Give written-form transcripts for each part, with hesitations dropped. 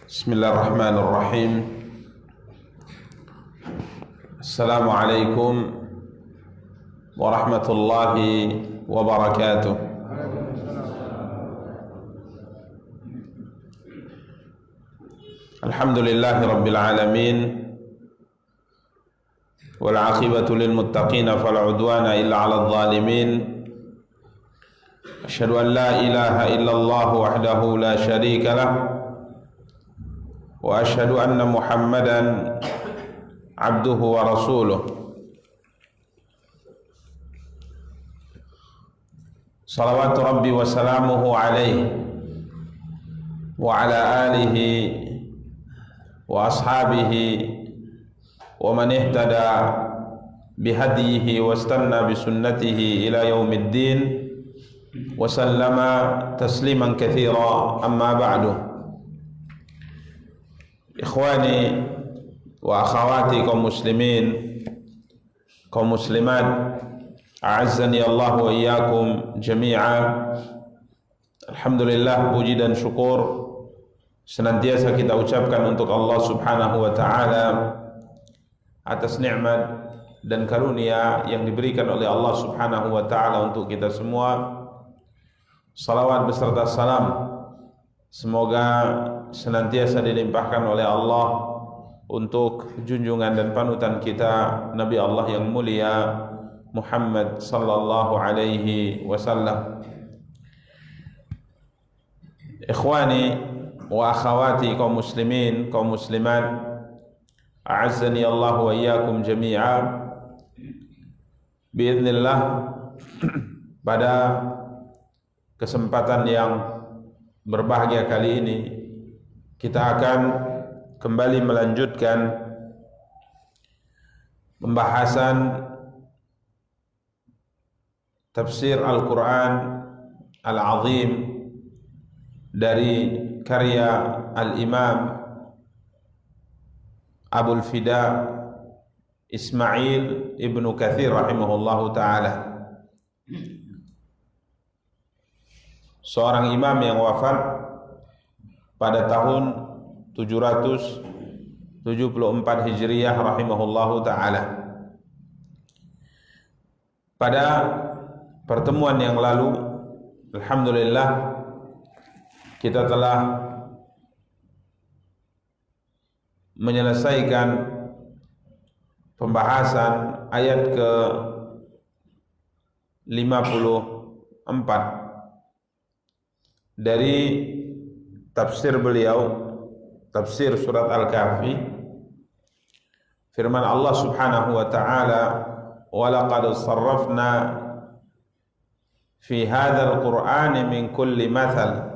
Bismillahirrahmanirrahim. Assalamualaikum warahmatullahi wabarakatuh. Alhamdulillahi rabbil alamin, wal aqibatu lil muttaqin fala udwana illa 'alal zalimin. Asyhadu an la ilaha illallah wahdahu la syarika lah, wa asyhadu anna Muhammadan abduhu wa rasuluh. Salawatu rabbi wa salamuhu alaihi wa ala alihi wa ashabihi wa man ihtada bihadihi wa istanna bisunnatihi ila yaumiddin wa sallama tasliman katsira, amma ba'du. Ikhwani wa akhawati kaum muslimin, kaum muslimat, a'azzani Allah wa iyyakum jami'a. Alhamdulillah, puji dan syukur senantiasa kita ucapkan untuk Allah Subhanahu wa taala atas nikmat dan karunia yang diberikan oleh Allah Subhanahu wa taala untuk kita semua. Salawat beserta salam semoga senantiasa dilimpahkan oleh Allah untuk junjungan dan panutan kita Nabi Allah yang mulia Muhammad sallallahu alaihi wasallam. Ikhwani wa akhawati kaum muslimin, kaum muslimat, a'azzani Allah wa iyyakum jami'a. Biidznillah, pada kesempatan yang berbahagia kali ini kita akan kembali melanjutkan pembahasan tafsir Al-Quran Al-Azim dari karya Al-Imam Abul Fida Ismail Ibnu Katsir rahimahullahu ta'ala, seorang imam yang wafat pada tahun 774 Hijriyah rahimahullahu ta'ala. Pada pertemuan yang lalu, alhamdulillah, kita telah menyelesaikan pembahasan ayat ke-54 dari tafsir beliau, tafsir surat Al-Kahfi. Firman Allah Subhanahu wa ta'ala, wa laqad sarrafna fi hadzal qur'ani min kulli mathal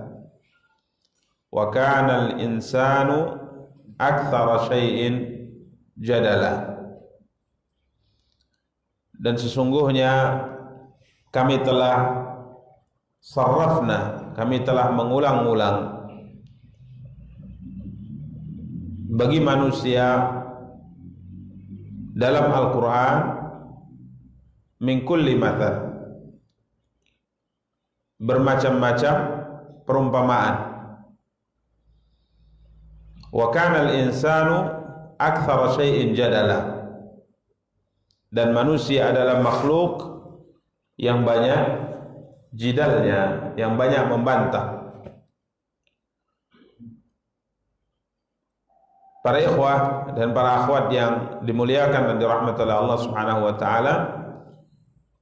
wa kana al-insanu aktsara syai'in jadala. Dan sesungguhnya kami telah sarrafna, kami telah mengulang-ulang bagi manusia dalam Al-Quran min kulli mathal, bermacam-macam perumpamaan. Wa kana al-insanu aktsara syai'in jadala, dan manusia adalah makhluk yang banyak jidalnya, yang banyak membantah. Para ikhwah dan para akhwat yang dimuliakan dan dirahmati oleh Allah Subhanahu wa taala,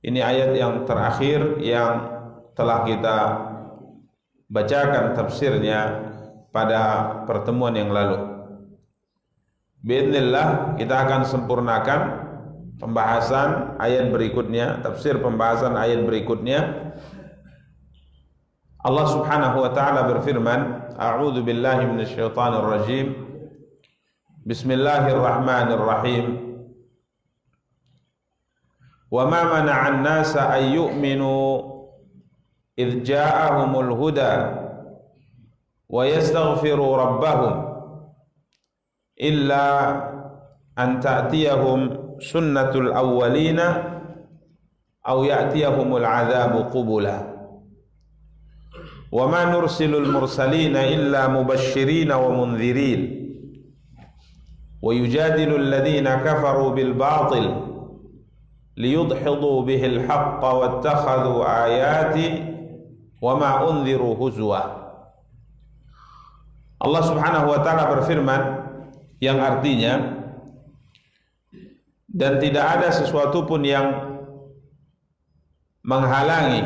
ini ayat yang terakhir yang telah kita bacakan tafsirnya pada pertemuan yang lalu. Biidznillah kita akan sempurnakan pembahasan ayat berikutnya, tafsir pembahasan ayat berikutnya. Allah Subhanahu wa taala berfirman, A'udzu billahi minasyaitonir rajim. Bismillahirrahmanirrahim. Wa ma mana'an nasa ay yu'minu idh ja'ahumul huda wa yastaghfiru rabbahum illa an ta'tiyahum sunnatul awwalina aw ya'tiyahumul 'adzabu qubula wa ma nursilul mursalina illa mubashshirina wa mundhirin wa yujadilul ladzina kafaru bil batil liyudhidu bihil haqqa wattakhadhu ayati wa ma unziru huzwa. Allah Subhanahu wa taala berfirman yang artinya, dan tidak ada sesuatu pun yang menghalangi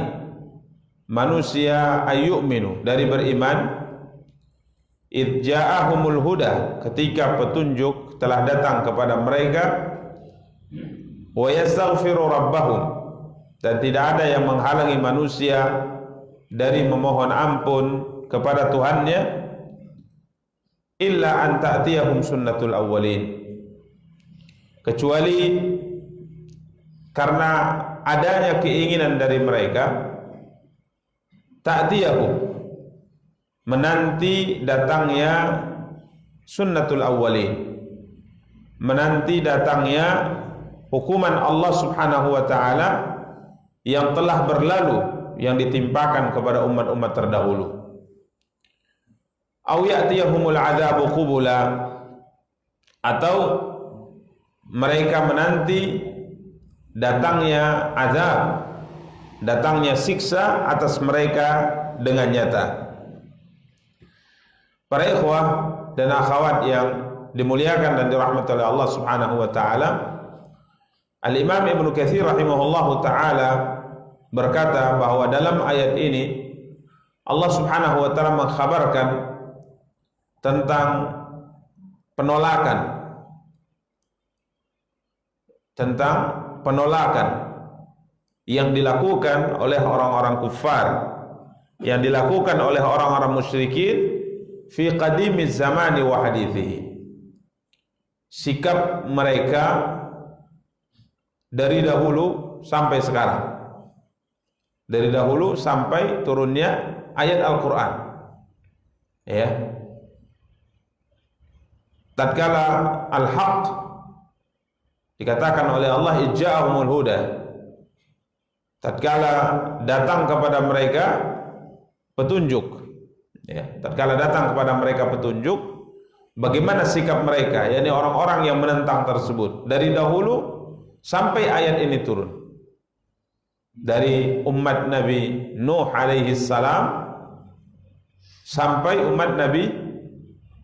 manusia ayyu'minu dari beriman idh ja'ahumul huda, ketika petunjuk telah datang kepada mereka, wa yastaghfiru rabbahum, dan tidak ada yang menghalangi manusia dari memohon ampun kepada Tuhannya, illa an ta'tiyahum sunnatul awwalin, kecuali karena adanya keinginan dari mereka, ta'tiyahum, menanti datangnya sunnatul awwalin, menanti datangnya hukuman Allah Subhanahu wa taala yang telah berlalu, yang ditimpakan kepada umat-umat terdahulu. Au ya'tiyahumul 'adzabu qubula, atau mereka menanti datangnya azab, datangnya siksa atas mereka dengan nyata. Para ikhwah dan akhwat yang dimuliakan dan dirahmati oleh Allah Subhanahu wa taala, Al-Imam Ibnu Katsir rahimahullahu taala berkata bahwa dalam ayat ini Allah Subhanahu wa taala mengkhabarkan tentang penolakan yang dilakukan oleh orang-orang kufar, yang dilakukan oleh orang-orang musyrikin fi qadimiz zamani wa hadithihi. Sikap mereka dari dahulu sampai sekarang, dari dahulu sampai turunnya ayat Al-Quran, ya. Tatkala al-haq dikatakan oleh Allah ija'ahumul huda, tatkala datang kepada mereka petunjuk, ya, tatkala datang kepada mereka petunjuk, bagaimana sikap mereka, yakni orang-orang yang menentang tersebut dari dahulu sampai ayat ini turun, dari umat Nabi Nuh alaihi salam sampai umat Nabi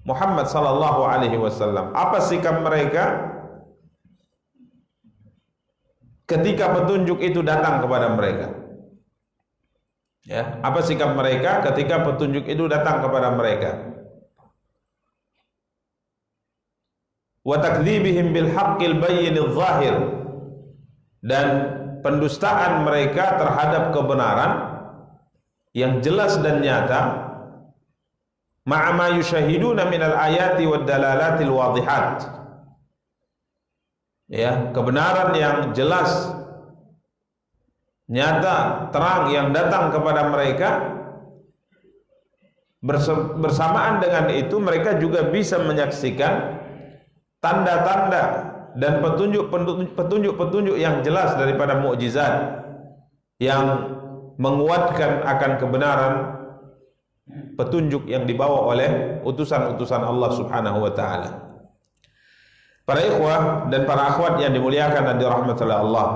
Muhammad sallallahu alaihi wasallam. Apa sikap mereka ketika petunjuk itu datang kepada mereka? Ya, apa sikap mereka ketika petunjuk itu datang kepada mereka? Wa takdzibihim bil haqqil bayyinidz zahir, dan pendustaan mereka terhadap kebenaran yang jelas dan nyata, ma'a ma yushahiduna minal ayati wad dalalatil wadihat, ya, kebenaran yang jelas, nyata, terang yang datang kepada mereka. Bersamaan dengan itu mereka juga bisa menyaksikan tanda-tanda dan petunjuk-petunjuk yang jelas daripada mukjizat yang menguatkan akan kebenaran petunjuk yang dibawa oleh utusan-utusan Allah Subhanahu wa taala. Para ikhwah dan para akhwat yang dimuliakan dan dirahmati oleh Allah,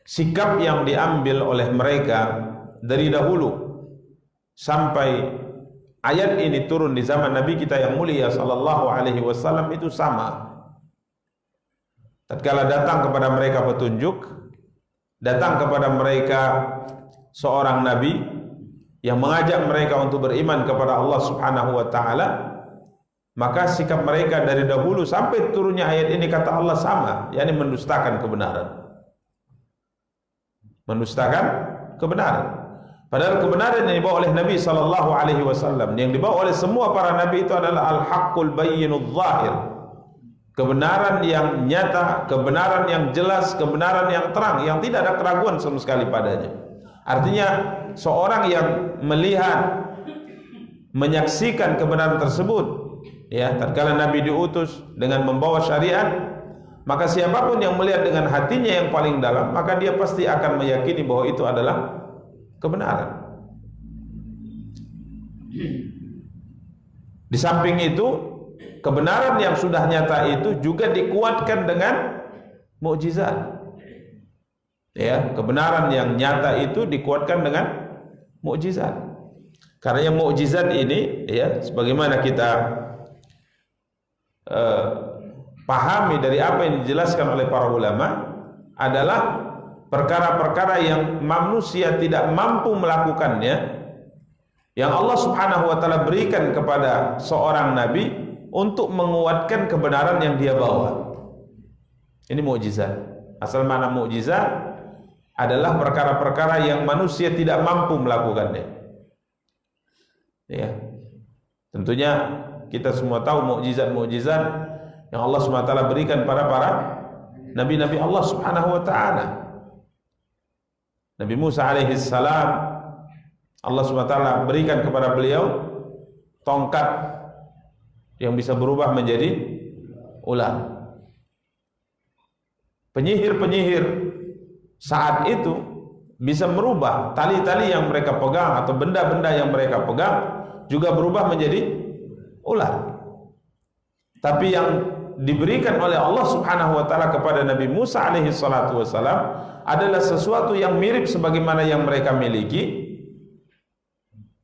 sikap yang diambil oleh mereka dari dahulu sampai ayat ini turun di zaman Nabi kita yang mulia sallallahu alaihi wasallam itu sama. Tatkala datang kepada mereka petunjuk, datang kepada mereka seorang nabi yang mengajak mereka untuk beriman kepada Allah Subhanahu wa taala, maka sikap mereka dari dahulu sampai turunnya ayat ini kata Allah sama, yakni mendustakan kebenaran. Mendustakan kebenaran. Padahal kebenaran yang dibawa oleh Nabi sallallahu alaihi wasallam, yang dibawa oleh semua para nabi itu adalah al-haqqul bayyinudz zahir. Kebenaran yang nyata, kebenaran yang jelas, kebenaran yang terang, yang tidak ada keraguan sama sekali padanya. Artinya seorang yang melihat, menyaksikan kebenaran tersebut, ya, tatkala Nabi diutus dengan membawa syariat, maka siapapun yang melihat dengan hatinya yang paling dalam, maka dia pasti akan meyakini bahwa itu adalah kebenaran. Di samping itu, kebenaran yang sudah nyata itu juga dikuatkan dengan mukjizat. Ya, kebenaran yang nyata itu dikuatkan dengan mukjizat. Karena yang mukjizat ini, ya, sebagaimana kita pahami dari apa yang dijelaskan oleh para ulama, adalah perkara-perkara yang manusia tidak mampu melakukannya, yang Allah Subhanahu wa taala berikan kepada seorang nabi untuk menguatkan kebenaran yang dia bawa. Ini mukjizat. Asal mana mukjizat adalah perkara-perkara yang manusia tidak mampu melakukannya. Ya. Tentunya kita semua tahu mukjizat-mukjizat yang Allah SWT berikan pada para nabi-nabi Allah Subhanahu wa taala. Nabi Musa alaihi salam, Allah SWT berikan kepada beliau tongkat yang bisa berubah menjadi ular. Penyihir-penyihir saat itu bisa merubah tali-tali yang mereka pegang atau benda-benda yang mereka pegang juga berubah menjadi ular. Tapi yang diberikan oleh Allah Subhanahu wa taala kepada Nabi Musa alaihi salatu wasalam adalah sesuatu yang mirip sebagaimana yang mereka miliki,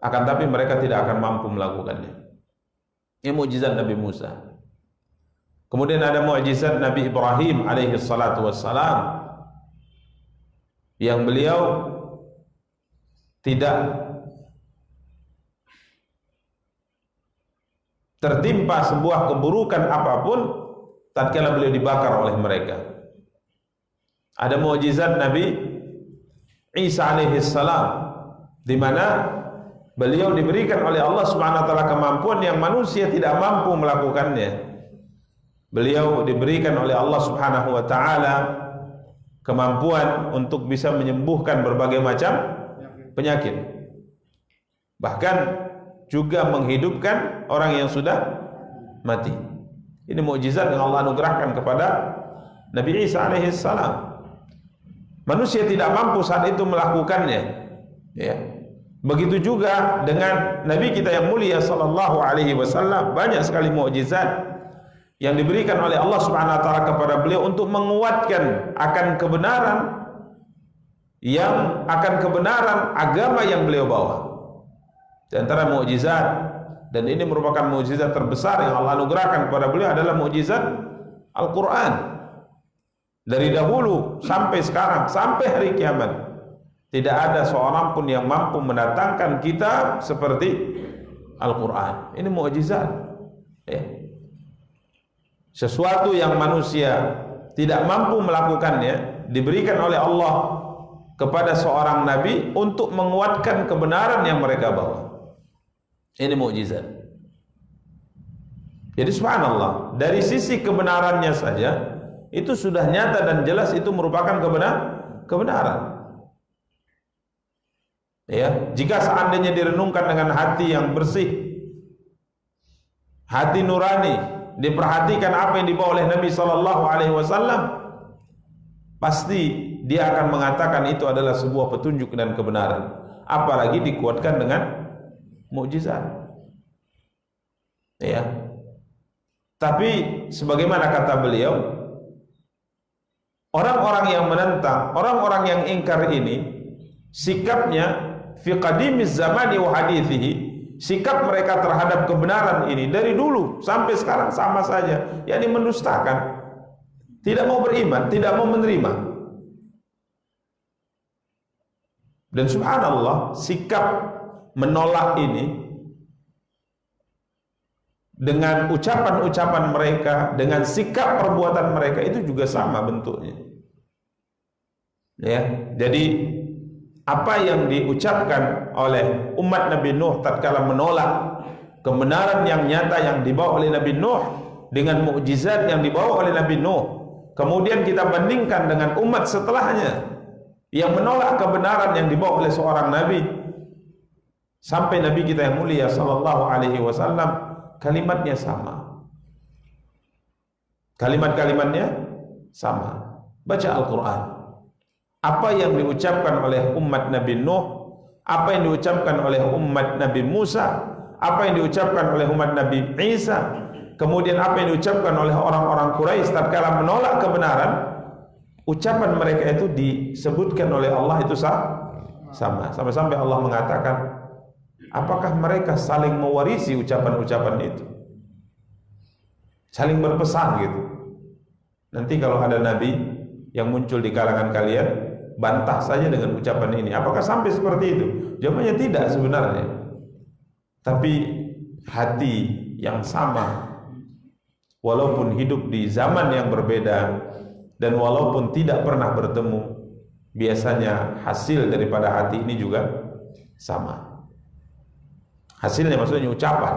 akan tapi mereka tidak akan mampu melakukannya. Ini mukjizat Nabi Musa. Kemudian ada mukjizat Nabi Ibrahim alaihi salatu wassalam, yang beliau tidak tertimpa sebuah keburukan apapun tatkala beliau dibakar oleh mereka. Ada mukjizat Nabi Isa alaihi salam, di mana beliau diberikan oleh Allah Subhanahu wa taala kemampuan yang manusia tidak mampu melakukannya. Beliau diberikan oleh Allah Subhanahu wa taala kemampuan untuk bisa menyembuhkan berbagai macam penyakit. Bahkan juga menghidupkan orang yang sudah mati. Ini mukjizat yang Allah anugerahkan kepada Nabi Isa alaihi salam. Manusia tidak mampu saat itu melakukannya. Ya. Begitu juga dengan Nabi kita yang mulia sallallahu alaihi wasallam, banyak sekali mukjizat yang diberikan oleh Allah Subhanahu wa taala kepada beliau untuk menguatkan akan kebenaran agama yang beliau bawa. Di antara mukjizat, dan ini merupakan mukjizat terbesar yang Allah anugerahkan kepada beliau, adalah mukjizat Al-Qur'an. Dari dahulu sampai sekarang, sampai hari kiamat, tidak ada seorang pun yang mampu mendatangkan kitab seperti Al-Quran. Ini mukjizat. Ya. Sesuatu yang manusia tidak mampu melakukannya, diberikan oleh Allah kepada seorang nabi untuk menguatkan kebenaran yang mereka bawa. Ini mukjizat. Jadi subhanallah, dari sisi kebenarannya saja itu sudah nyata dan jelas itu merupakan kebenaran. Ya, jika seandainya direnungkan dengan hati yang bersih, hati nurani, diperhatikan apa yang dibawa oleh Nabi sallallahu alaihi wasallam, pasti dia akan mengatakan itu adalah sebuah petunjuk dan kebenaran. Apalagi dikuatkan dengan mukjizat. Ya. Tapi sebagaimana kata beliau, orang-orang yang menentang, orang-orang yang ingkar ini sikapnya fi qadimiz zamani wa hadithihi, sikap mereka terhadap kebenaran ini dari dulu sampai sekarang sama saja, yakni mendustakan, tidak mau beriman, tidak mau menerima. Dan subhanallah, sikap menolak ini dengan ucapan-ucapan mereka, dengan sikap perbuatan mereka itu juga sama bentuknya. Ya, jadi apa yang diucapkan oleh umat Nabi Nuh tatkala menolak kebenaran yang nyata yang dibawa oleh Nabi Nuh dengan mukjizat yang dibawa oleh Nabi Nuh, kemudian kita bandingkan dengan umat setelahnya yang menolak kebenaran yang dibawa oleh seorang nabi, sampai Nabi kita yang mulia sallallahu alaihi wasallam, kalimatnya sama, kalimat-kalimatnya sama. Baca Al-Quran, apa yang diucapkan oleh umat Nabi Nuh, apa yang diucapkan oleh umat Nabi Musa, apa yang diucapkan oleh umat Nabi Isa, kemudian apa yang diucapkan oleh orang-orang Quraisy tatkala menolak kebenaran, ucapan mereka itu disebutkan oleh Allah itu sama. Sampai-sampai Allah mengatakan, apakah mereka saling mewarisi ucapan-ucapan itu, saling berpesan gitu. Nanti kalau ada nabi yang muncul di kalangan kalian, bantah saja dengan ucapan ini. Apakah sampai seperti itu? Jawabannya tidak sebenarnya. Tapi hati yang sama, walaupun hidup di zaman yang berbeda dan walaupun tidak pernah bertemu, biasanya hasil daripada hati ini juga sama. Hasilnya maksudnya ucapan.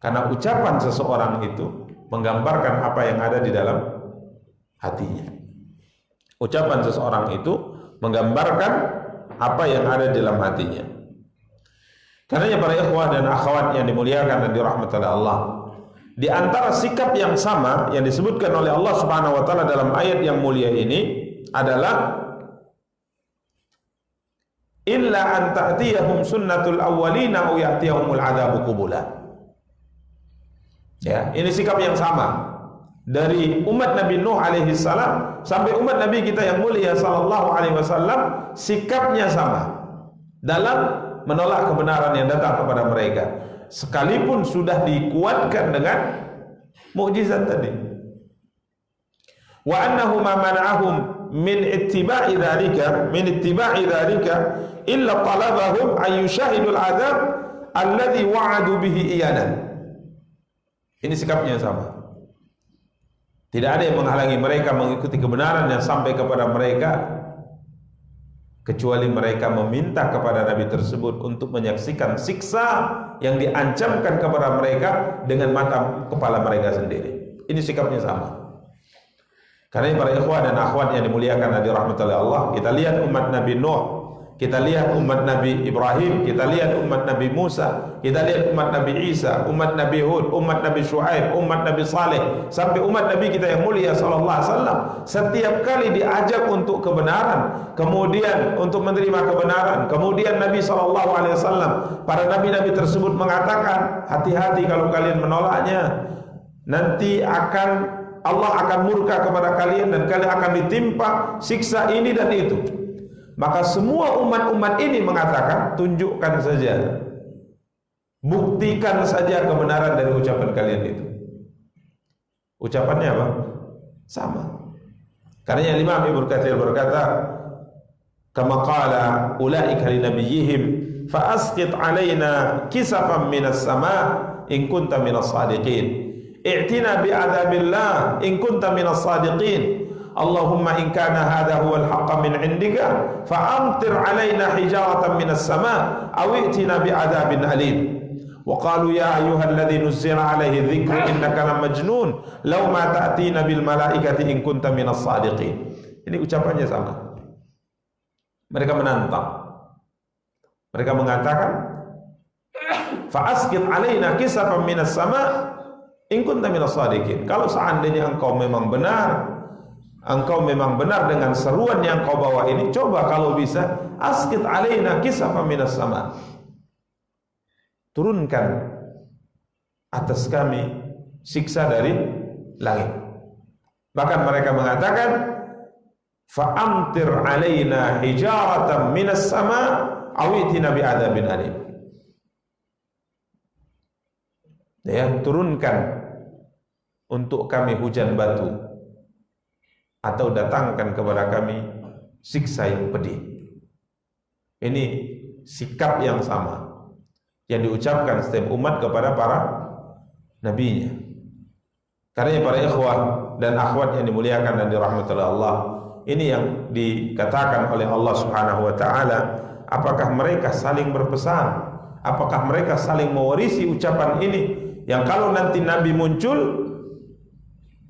Karena ucapan seseorang itu menggambarkan apa yang ada di dalam hatinya. Ucapan seseorang itu menggambarkan apa yang ada di dalam hatinya. Karenanya para ikhwah dan akhwat yang dimuliakan dan dirahmati oleh Allah, di antara sikap yang sama yang disebutkan oleh Allah Subhanahu wa taala dalam ayat yang mulia ini adalah illa an ta'tiyahum sunnatul awwalina aw ya'tiyahumul 'adzabu qubula. Ya, ini sikap yang sama dari umat Nabi Nuh alaihi salam sampai umat Nabi kita yang mulia sallallahu alaihi wasallam, sikapnya sama dalam menolak kebenaran yang datang kepada mereka, sekalipun sudah dikuatkan dengan mukjizat tadi. Wa annahu ma mana'ahum min ittiba'i dzalika illa talabahum ay yushahidul adzab alladhi wa'adu bihi iyanan. Ini sikapnya sama. Tidak ada yang menghalangi mereka mengikuti kebenaran yang sampai kepada mereka, kecuali mereka meminta kepada Nabi tersebut untuk menyaksikan siksa yang diancamkan kepada mereka dengan mata kepala mereka sendiri. Ini sikapnya sama. Karena para ikhwan dan akhwat yang dimuliakan dan dirahmati oleh Allah, kita lihat umat Nabi Nuh, kita lihat umat Nabi Ibrahim, kita lihat umat Nabi Musa, kita lihat umat Nabi Isa, umat Nabi Hud, umat Nabi Shu'aib, umat Nabi Saleh, sampai umat Nabi kita yang mulia sallallahu alaihi wasallam, setiap kali diajak untuk kebenaran, kemudian untuk menerima kebenaran, kemudian Nabi sallallahu alaihi wasallam, para nabi-nabi tersebut mengatakan, hati-hati kalau kalian menolaknya, nanti Allah akan murka kepada kalian dan kalian akan ditimpa siksa ini dan itu. Maka semua umat-umat ini mengatakan, tunjukkan saja, buktikan saja kebenaran dari ucapan kalian itu. Ucapannya apa? Sama. Karena Imam Ibnu Katsir berkata, kama qala ulaika li nabiyyihim fa asqit alaina kisafan minas sama' in kunta minas sadiqin. I'tina bi'adzabillah in kunta minas sadiqin. Allahumma in kana hadha huwa al-haqqa min 'indika fa'amtir 'alaina hijaratan minas sama' aw i'tina bi'adzabin alim. Wa qalu ya ayyuhalladzi nuzzila 'alaihi dzikru innaka lamajnun law ma ta'tina bil malaikati in kunta minas sadiqin. Ini ucapannya sama. Mereka menantang. Mereka mengatakan fa'asqit 'alaina kisafan minas sama' in kunta minas sadiqin. Kalau seandainya engkau memang benar, engkau memang benar dengan seruan yang kau bawa ini, coba kalau bisa asqit alaina kisafan minas sama, turunkan atas kami siksa dari langit. Bahkan mereka mengatakan fa'amtir alaina hijaratan minas sama awitina bi adzabin alim. Ya, turunkan untuk kami hujan batu atau datangkan kepada kami siksa yang pedih. Ini sikap yang sama yang diucapkan setiap umat kepada para nabinya. Karena para ikhwah dan akhwat yang dimuliakan dan dirahmati oleh Allah, ini yang dikatakan oleh Allah Subhanahu wa taala, apakah mereka saling berpesan? Apakah mereka saling mewarisi ucapan ini yang kalau nanti nabi muncul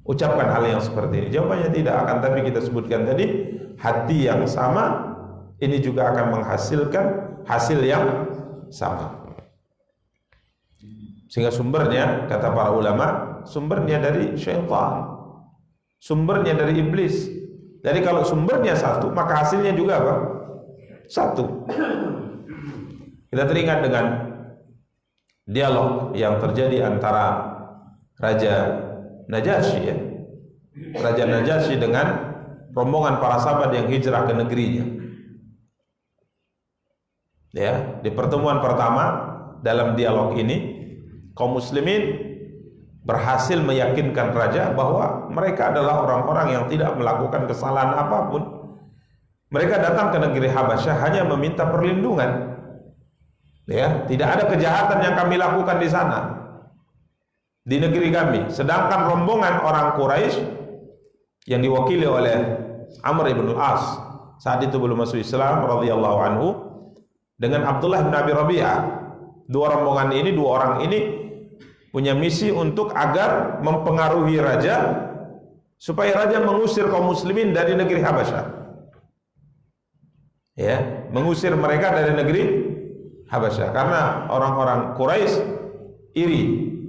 ucapkan hal yang seperti ini? Jawabannya tidak akan, tapi kita sebutkan tadi, hati yang sama ini juga akan menghasilkan hasil yang sama. Sehingga sumbernya, kata para ulama, sumbernya dari syaitan, sumbernya dari iblis. Jadi kalau sumbernya satu, maka hasilnya juga apa? Satu. Kita teringat dengan dialog yang terjadi antara Raja Najasyi, ya, Raja Najasyi dengan rombongan para sahabat yang hijrah ke negerinya. Ya, di pertemuan pertama dalam dialog ini, kaum muslimin berhasil meyakinkan raja bahwa mereka adalah orang-orang yang tidak melakukan kesalahan apapun. Mereka datang ke negeri Habasyah hanya meminta perlindungan. Ya, tidak ada kejahatan yang kami lakukan di sana, di negeri kami. Sedangkan rombongan orang Quraisy yang diwakili oleh Amr ibn al-As, saat itu belum masuk Islam, radhiyallahu anhu, dengan Abdullah bin Abi Rabi'ah, dua rombongan ini, dua orang ini punya misi untuk agar mempengaruhi raja supaya raja mengusir kaum muslimin dari negeri Habasyah. Ya, mengusir mereka dari negeri Habasyah karena orang-orang Quraisy iri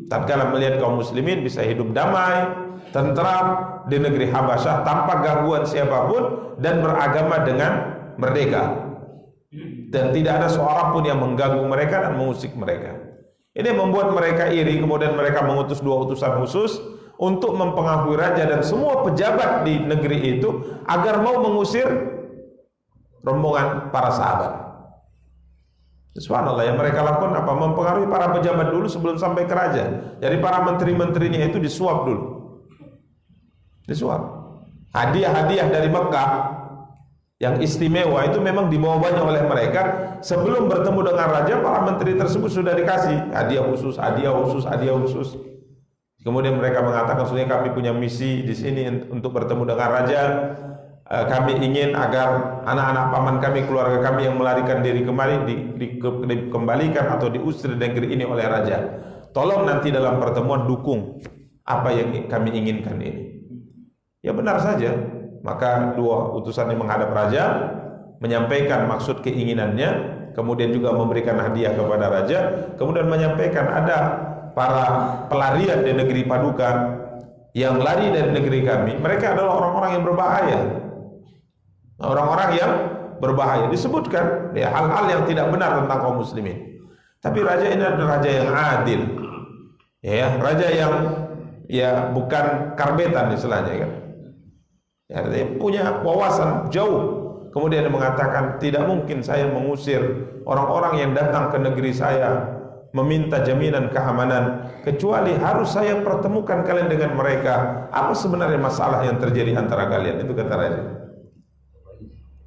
tatkala melihat kaum muslimin bisa hidup damai, tentram di negeri Habasyah tanpa gangguan siapapun dan beragama dengan merdeka. Dan tidak ada seorang pun yang mengganggu mereka dan mengusik mereka. Ini membuat mereka iri, kemudian mereka mengutus dua utusan khusus untuk mempengaruhi raja dan semua pejabat di negeri itu agar mau mengusir rombongan para sahabat. Subhanallah, yang mereka lakukan apa? Mempengaruhi para pejabat dulu sebelum sampai ke raja. Jadi para menteri-menterinya itu disuap dulu. Disuap. Hadiah-hadiah dari Mekah yang istimewa itu memang dibawanya oleh mereka. Sebelum bertemu dengan raja, para menteri tersebut sudah dikasih hadiah khusus, hadiah khusus, hadiah khusus. Kemudian mereka mengatakan, "Sebenarnya kami punya misi di sini untuk bertemu dengan raja. Kami ingin agar anak-anak paman kami, keluarga kami yang melarikan diri kemari dikembalikan atau diusir dari negeri ini oleh raja. Tolong nanti dalam pertemuan dukung apa yang kami inginkan ini." Ya benar saja. Maka dua utusan yang menghadap raja, menyampaikan maksud keinginannya, kemudian juga memberikan hadiah kepada raja, kemudian menyampaikan ada para pelarian di negeri Paduka yang lari dari negeri kami. Mereka adalah orang-orang yang berbahaya. Orang-orang yang berbahaya disebutkan ya, hal-hal yang tidak benar tentang kaum muslimin. Tapi raja ini adalah raja yang adil. Ya, raja yang ya bukan karbetan istilahnya kan. Ya, dia punya wawasan jauh. Kemudian dia mengatakan, tidak mungkin saya mengusir orang-orang yang datang ke negeri saya meminta jaminan keamanan kecuali harus saya pertemukan kalian dengan mereka. Apa sebenarnya masalah yang terjadi antara kalian? Itu kata raja.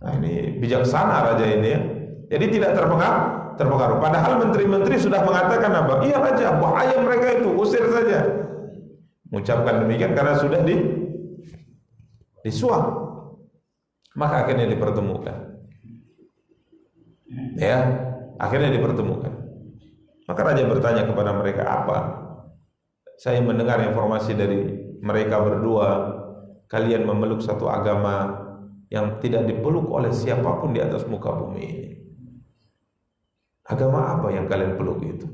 Nah, ini bijaksana raja ini ya. Jadi tidak terpengaruh. Padahal menteri-menteri sudah mengatakan apa? Iya raja, bahaya mereka itu, usir saja. Mengucapkan demikian karena sudah disuap, maka akhirnya dipertemukan. Ya, akhirnya dipertemukan. Maka raja bertanya kepada mereka, apa? Saya mendengar informasi dari mereka berdua, kalian memeluk satu agama yang tidak dipeluk oleh siapapun di atas muka bumi ini. Agama apa yang kalian peluk itu?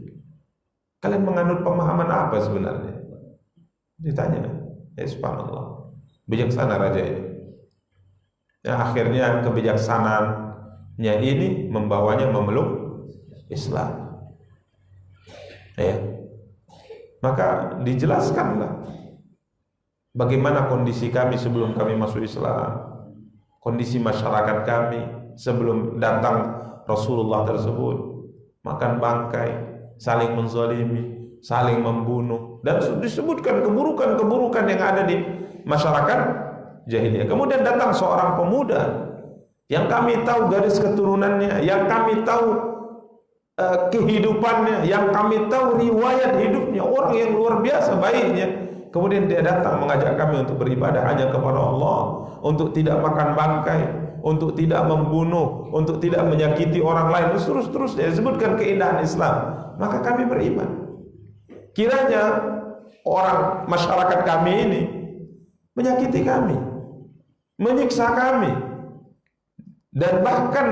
Kalian menganut pemahaman apa sebenarnya? Ditanya. Ya subhanallah. Bijaksana raja ini. Ya, akhirnya kebijaksanaannya ini membawanya memeluk Islam. Ya. Maka dijelaskanlah bagaimana kondisi kami sebelum kami masuk Islam, kondisi masyarakat kami sebelum datang Rasulullah tersebut makan bangkai, saling menzalimi, saling membunuh, dan disebutkan keburukan-keburukan yang ada di masyarakat jahiliyah. Kemudian datang seorang pemuda yang kami tahu garis keturunannya, yang kami tahu kehidupannya, yang kami tahu riwayat hidupnya, orang yang luar biasa baiknya. Kemudian dia datang mengajak kami untuk beribadah hanya kepada Allah, untuk tidak makan bangkai, untuk tidak membunuh, untuk tidak menyakiti orang lain, terus dia sebutkan keindahan Islam. Maka kami beriman. Kiranya orang masyarakat kami ini menyakiti kami, menyiksa kami, dan bahkan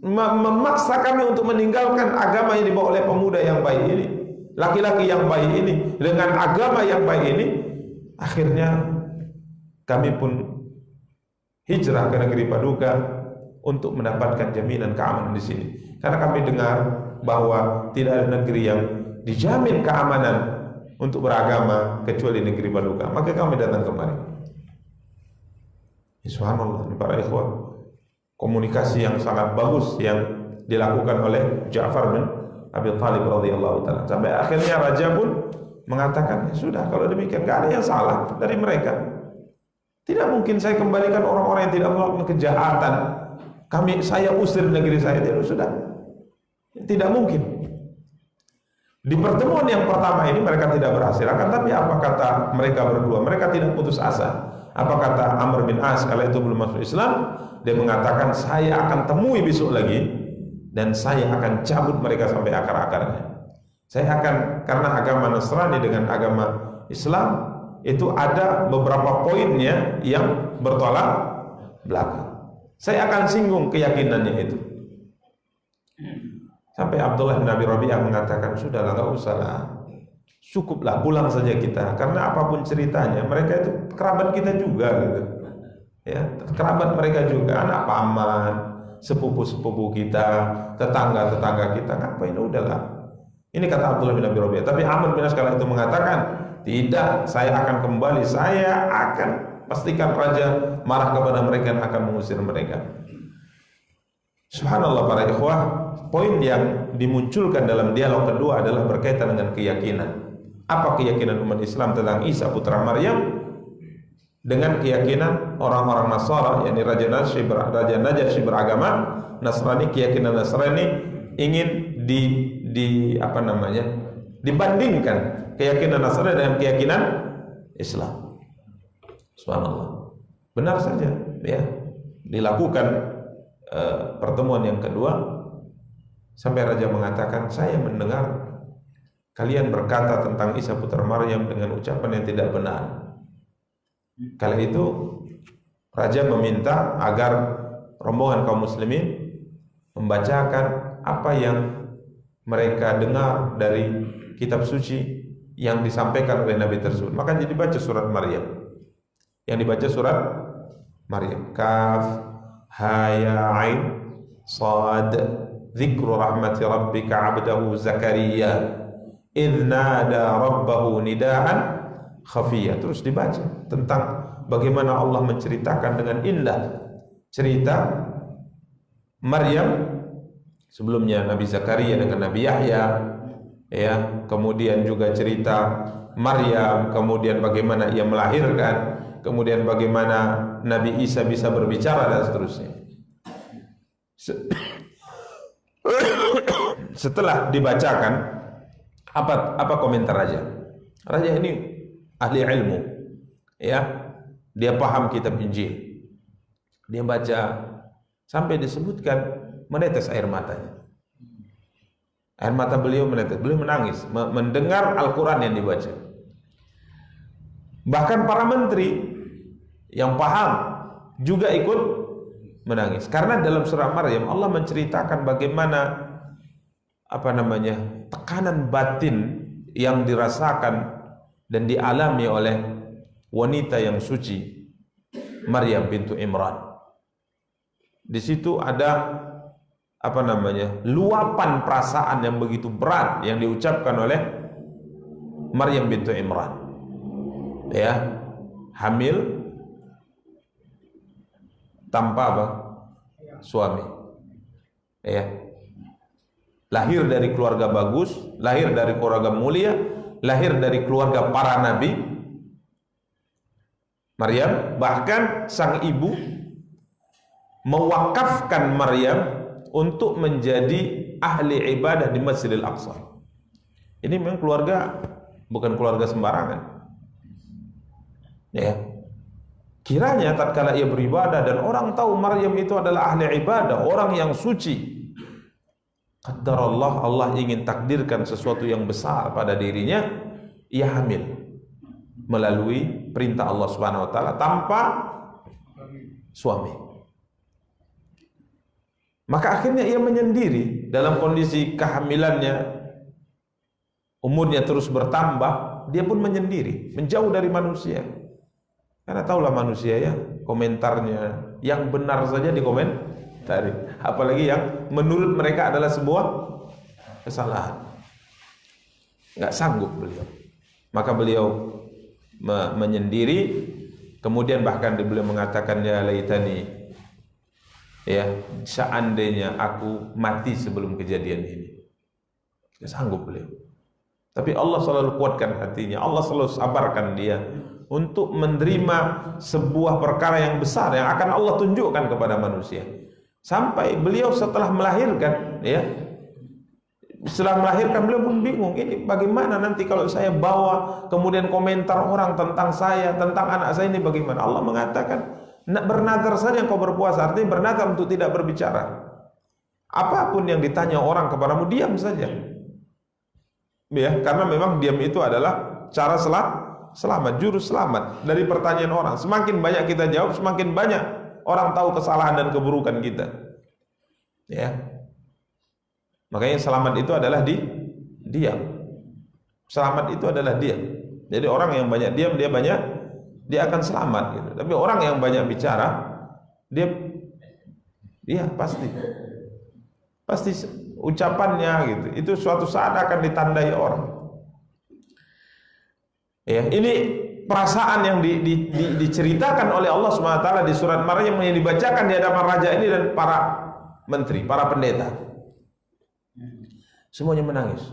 memaksa kami untuk meninggalkan agama yang dibawa oleh pemuda yang baik ini, laki-laki yang baik ini, dengan agama yang baik ini. Akhirnya kami pun hijrah ke negeri Paduka untuk mendapatkan jaminan keamanan di sini. Karena kami dengar bahwa tidak ada negeri yang dijamin keamanan untuk beragama kecuali negeri Paduka. Maka kami datang kemari. Subhanallah, para ikhwah, komunikasi yang sangat bagus yang dilakukan oleh Ja'far bin Abi Thalib radhiyallahu taala. Sampai akhirnya raja pun mengatakan, ya sudah, kalau demikian enggak ada yang salah dari mereka. Tidak mungkin saya kembalikan orang-orang yang tidak melakukan kejahatan. Saya usir negeri saya. Sudah. Tidak mungkin. Di pertemuan yang pertama ini mereka tidak berhasil. Akan tapi apa kata mereka berdua? Mereka tidak putus asa. Apa kata Amr bin As kala itu belum masuk Islam? Dia mengatakan, saya akan temui besok lagi dan saya akan cabut mereka sampai akar-akarnya. Saya akan, karena agama Nasrani dengan agama Islam itu ada beberapa poinnya yang bertolak belakang. Saya akan singgung keyakinannya itu. Sampai Abdullah bin Abi Rabi'ah mengatakan, sudahlah, enggak usahlah, cukuplah, pulang saja kita. Karena apapun ceritanya, mereka itu kerabat kita juga gitu. Ya, kerabat mereka juga, anak paman, sepupu-sepupu kita, tetangga-tetangga kita. Ngapain, udahlah. Ini kata Abdullah bin Abi Rabi'ah. Tapi Amr bin As kala itu mengatakan, tidak, saya akan kembali, saya akan pastikan raja marah kepada mereka dan akan mengusir mereka. Subhanallah para ikhwah, poin yang dimunculkan dalam dialog kedua adalah berkaitan dengan keyakinan. Apa keyakinan umat Islam tentang Isa putra Maryam dengan keyakinan orang-orang Nasara, yakni Raja Najasyi beragama Nasrani. Keyakinan Nasrani ingin dibandingkan keyakinan Nasrani dengan keyakinan Islam. Subhanallah. Benar saja, ya. Dilakukan pertemuan yang kedua sampai raja mengatakan, saya mendengar kalian berkata tentang Isa putra Maryam dengan ucapan yang tidak benar. Kala itu raja meminta agar rombongan kaum muslimin membacakan apa yang mereka dengar dari kitab suci yang disampaikan oleh Nabi tersebut. Maka jadi baca surat Maryam. Yang dibaca surat Maryam. Kaf ha ya ain sad dzikru rahmati rabbika 'abdahu Zakaria idz nada rabbahu nidaan khafiyah. Terus dibaca tentang bagaimana Allah menceritakan dengan indah cerita Maryam, sebelumnya Nabi Zakaria dengan Nabi Yahya, ya, kemudian juga cerita Maryam, kemudian bagaimana ia melahirkan, kemudian bagaimana Nabi Isa bisa berbicara dan seterusnya. Setelah dibacakan, apa komentar raja? Raja ini ahli ilmu, ya, dia paham kitab Injil. Dia baca sampai disebutkan menetes air matanya. Air mata beliau menetes, beliau menangis mendengar Al-Quran yang dibaca. Bahkan para menteri yang paham juga ikut menangis. Karena dalam surah Maryam Allah menceritakan bagaimana tekanan batin yang dirasakan dan dialami oleh wanita yang suci, Maryam bintu Imran. Di situ ada luapan perasaan yang begitu berat yang diucapkan oleh Maryam bintu Imran. Ya, hamil tanpa suami. Ya. Lahir dari keluarga bagus, lahir dari keluarga mulia, lahir dari keluarga para nabi. Maryam, bahkan sang ibu mewakafkan Maryam untuk menjadi ahli ibadah di Masjidil Aqsa. Ini memang keluarga, bukan keluarga sembarangan. Ya. Kiranya tatkala ia beribadah dan orang tahu Maryam itu adalah ahli ibadah, orang yang suci, qadarallah, Allah ingin takdirkan sesuatu yang besar pada dirinya, ia hamil melalui perintah Allah Subhanahu wa taala tanpa suami. Maka akhirnya ia menyendiri dalam kondisi kehamilannya, umurnya terus bertambah, dia pun menyendiri, menjauh dari manusia. Karena tahulah manusia ya, komentarnya yang benar saja dikomentari, apalagi yang menurut mereka adalah sebuah kesalahan. Nggak sanggup beliau. Maka beliau menyendiri, kemudian bahkan beliau mengatakan, ya laitani, ya seandainya aku mati sebelum kejadian ini. Nggak sanggup beliau. Tapi Allah selalu kuatkan hatinya, Allah selalu sabarkan dia untuk menerima sebuah perkara yang besar yang akan Allah tunjukkan kepada manusia. Sampai beliau setelah melahirkan, ya, setelah melahirkan beliau pun bingung, ini bagaimana nanti kalau saya bawa kemudian komentar orang tentang saya, tentang anak saya ini bagaimana? Allah mengatakan, bernadar saja engkau berpuasa, artinya bernadar untuk tidak berbicara. Apapun yang ditanya orang kepadamu, diam saja. Ya, karena memang diam itu adalah cara selamat, juru selamat dari pertanyaan orang. Semakin banyak kita jawab, semakin banyak orang tahu kesalahan dan keburukan kita. Ya. Makanya selamat itu adalah diam. Selamat itu adalah diam. Jadi orang yang banyak diam, dia akan selamat gitu. Tapi orang yang banyak bicara, dia pasti ucapannya gitu, itu suatu saat akan ditandai orang. Ya, ini perasaan yang diceritakan oleh Allah SWT di surat Maryam yang dibacakan di hadapan raja ini dan para menteri, para pendeta. Semuanya menangis.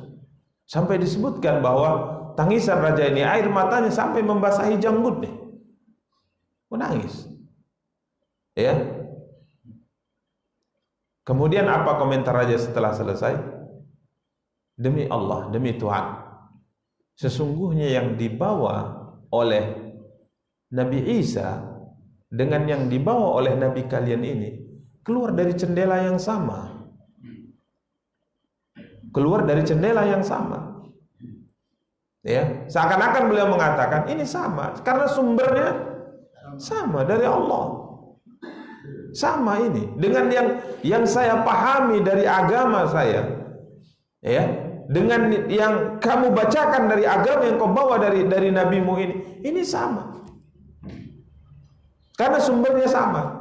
Sampai disebutkan bahwa tangisan raja ini, air matanya sampai membasahi janggutnya. Menangis. Ya. Kemudian apa komentar raja setelah selesai? Demi Allah, demi Tuhan, sesungguhnya yang dibawa oleh Nabi Isa dengan yang dibawa oleh Nabi kalian ini keluar dari jendela yang sama. Keluar dari jendela yang sama. Ya, seakan-akan beliau mengatakan ini sama karena sumbernya sama dari Allah. Sama ini dengan yang saya pahami dari agama saya, ya, dengan yang kamu bacakan dari agama yang kau bawa dari nabimu ini sama, karena sumbernya sama,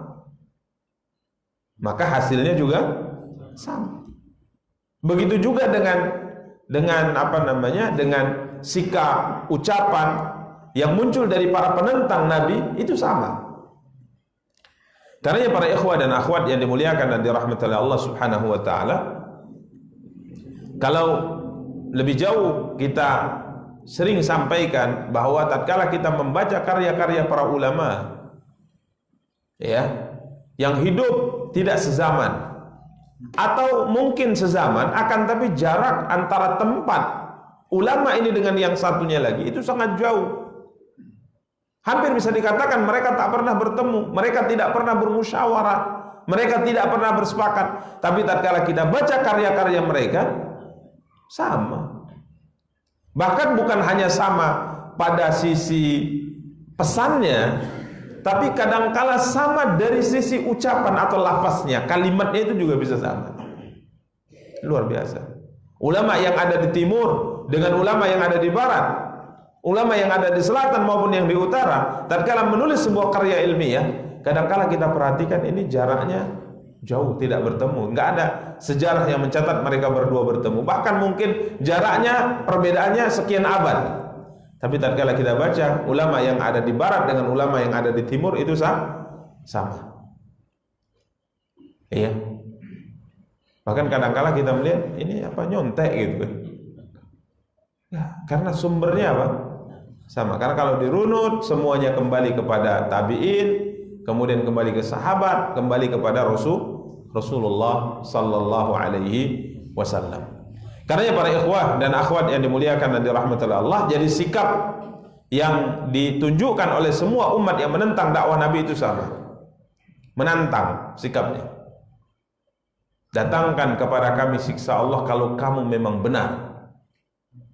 maka hasilnya juga sama. Begitu juga dengan apa namanya, dengan sikap ucapan yang muncul dari para penentang Nabi itu sama. Karena para ikhwah dan akhwat yang dimuliakan dan dirahmati oleh Allah Subhanahu wa taala, kalau lebih jauh kita sering sampaikan bahwa tatkala kita membaca karya-karya para ulama, ya, yang hidup tidak sezaman atau mungkin sezaman, akan tapi jarak antara tempat ulama ini dengan yang satunya lagi itu sangat jauh. Hampir bisa dikatakan mereka tak pernah bertemu, mereka tidak pernah bermusyawarah, mereka tidak pernah bersepakat. Tapi tatkala kita baca karya-karya mereka, sama. Bahkan bukan hanya sama pada sisi pesannya, tapi kadangkala sama dari sisi ucapan atau lafaznya, kalimatnya itu juga bisa sama. Luar biasa. Ulama yang ada di timur dengan ulama yang ada di barat, ulama yang ada di selatan maupun yang di utara, tatkala menulis sebuah karya ilmiah, kadangkala kita perhatikan ini jaraknya jauh, tidak bertemu. Enggak ada sejarah yang mencatat mereka berdua bertemu. Bahkan mungkin jaraknya, perbedaannya sekian abad. Tapi tatkala kita baca ulama yang ada di barat dengan ulama yang ada di timur itu sama. Iya. Bahkan kadang-kala kita melihat ini apa nyontek gitu kan. Ya, karena sumbernya apa? Sama. Karena kalau dirunut semuanya kembali kepada tabi'in, kemudian kembali ke sahabat, kembali kepada Rasulullah sallallahu alaihi wasallam. Karena para ikhwah dan akhwat yang dimuliakan dan dirahmati Allah, jadi sikap yang ditunjukkan oleh semua umat yang menentang dakwah Nabi itu sama. Menantang sikapnya. Datangkan kepada kami siksa Allah kalau kamu memang benar.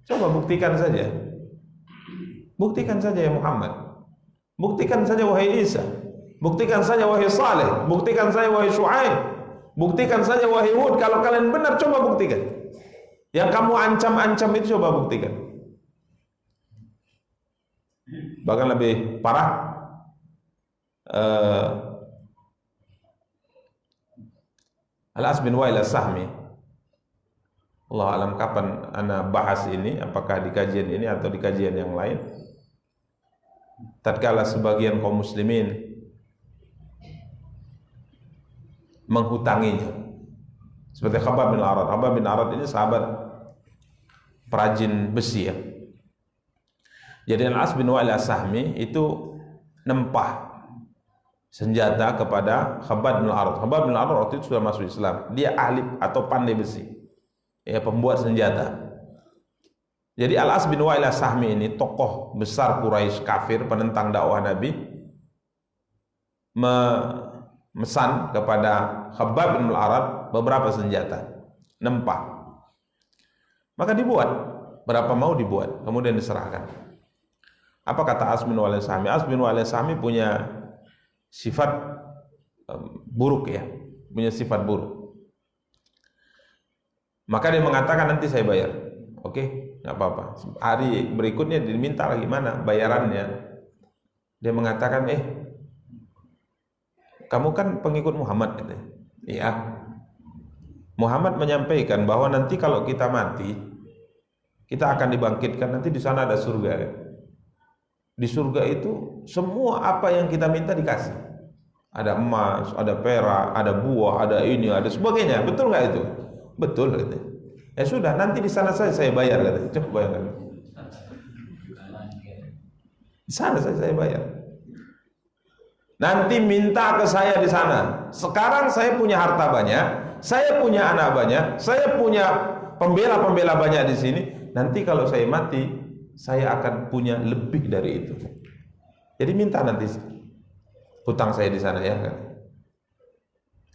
Coba buktikan saja. Buktikan saja ya Muhammad. Buktikan saja wahai Isa. Buktikan saja wahai Saleh. Buktikan saja wahai Syuaib. Buktikan saja wahai Hud. Kalau kalian benar, coba buktikan. Yang kamu ancam-ancam itu coba buktikan. Bahkan lebih parah, Al-As bin Wa'il As-Sahmi, Allah alam kapan ana bahas ini, apakah di kajian ini atau di kajian yang lain. Tatkala sebagian kaum muslimin menghutanginya, seperti Khabbab bin Arad. Khabbab bin Arad ini sahabat perajin besi ya. Jadi Al-As bin Wa'il As-Sahmi itu nempah senjata kepada Khabbab bin Arad. Khabbab bin Arad waktu itu sudah masuk Islam. Dia ahli atau pandai besi, ya, pembuat senjata. Jadi Al-As bin Wa'il As-Sahmi ini tokoh besar Quraisy kafir, penentang dakwah Nabi, memesan kepada Khabbab bin Arad beberapa senjata, nempah. Maka dibuat, berapa mau dibuat, kemudian diserahkan. Apa kata As bin Wa'il As-Sahmi? As bin Wa'il As-Sahmi punya sifat buruk ya, punya sifat buruk. Maka dia mengatakan nanti saya bayar. Oke, nggak apa-apa. Hari berikutnya diminta lagi, mana bayarannya? Dia mengatakan, kamu kan pengikut Muhammad, katanya. Iya. Muhammad menyampaikan bahwa nanti kalau kita mati, kita akan dibangkitkan, nanti di sana ada surga. Kan? Di surga itu semua apa yang kita minta dikasih. Ada emas, ada perak, ada buah, ada ini, ada sebagainya. Betul nggak itu? Betul, katanya. Ya sudah, nanti di sana saya bayar, katanya. Coba bayangkan. Di sana saya bayar. Nanti minta ke saya di sana. Sekarang saya punya harta banyak, saya punya anak banyak, saya punya pembela-pembela banyak di sini. Nanti kalau saya mati, saya akan punya lebih dari itu. Jadi minta nanti hutang saya di sana, ya kan?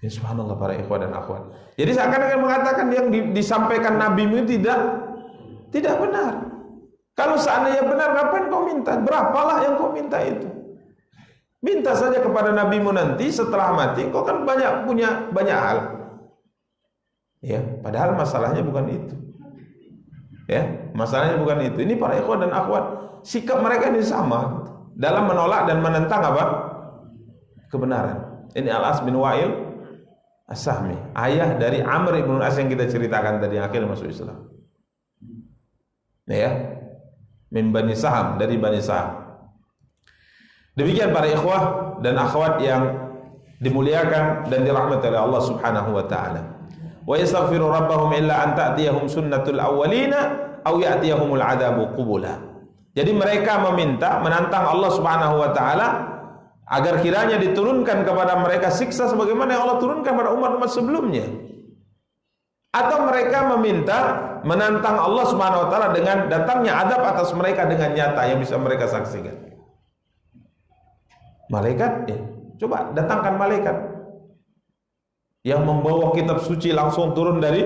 Ya, subhanallah para ikhwan dan akhwat. Jadi seakan-akan mengatakan yang disampaikan Nabi itu tidak benar. Kalau seandainya benar, ngapain kau minta? Berapalah yang kau minta itu? Minta saja kepada nabimu nanti setelah mati, kau kan punya banyak hal. Ya, padahal masalahnya bukan itu. Ya, masalahnya bukan itu. Ini para ikhwan dan akhwat, sikap mereka ini sama dalam menolak dan menentang apa? Kebenaran. Ini Al-As bin Wa'il As-Sahmi, ayah dari Amr ibn As yang kita ceritakan tadi, yang akhirnya masuk Islam. Ya, min Bani Saham, dari Bani Saham. Demikian para ikhwah dan akhwat yang dimuliakan dan dirahmati oleh Allah Subhanahu wa taala. Wa yastaghfiru rabbahum illa an ta'tiyahum sunnatul awwalina aw ya'tiyahumul adzabu qubula. Jadi mereka meminta, menantang Allah Subhanahu wa taala agar kiranya diturunkan kepada mereka siksa sebagaimana yang Allah turunkan pada umat-umat sebelumnya. Atau mereka meminta, menantang Allah Subhanahu wa taala dengan datangnya adab atas mereka dengan nyata yang bisa mereka saksikan. Malaikat, ya, coba datangkan malaikat yang membawa kitab suci langsung turun dari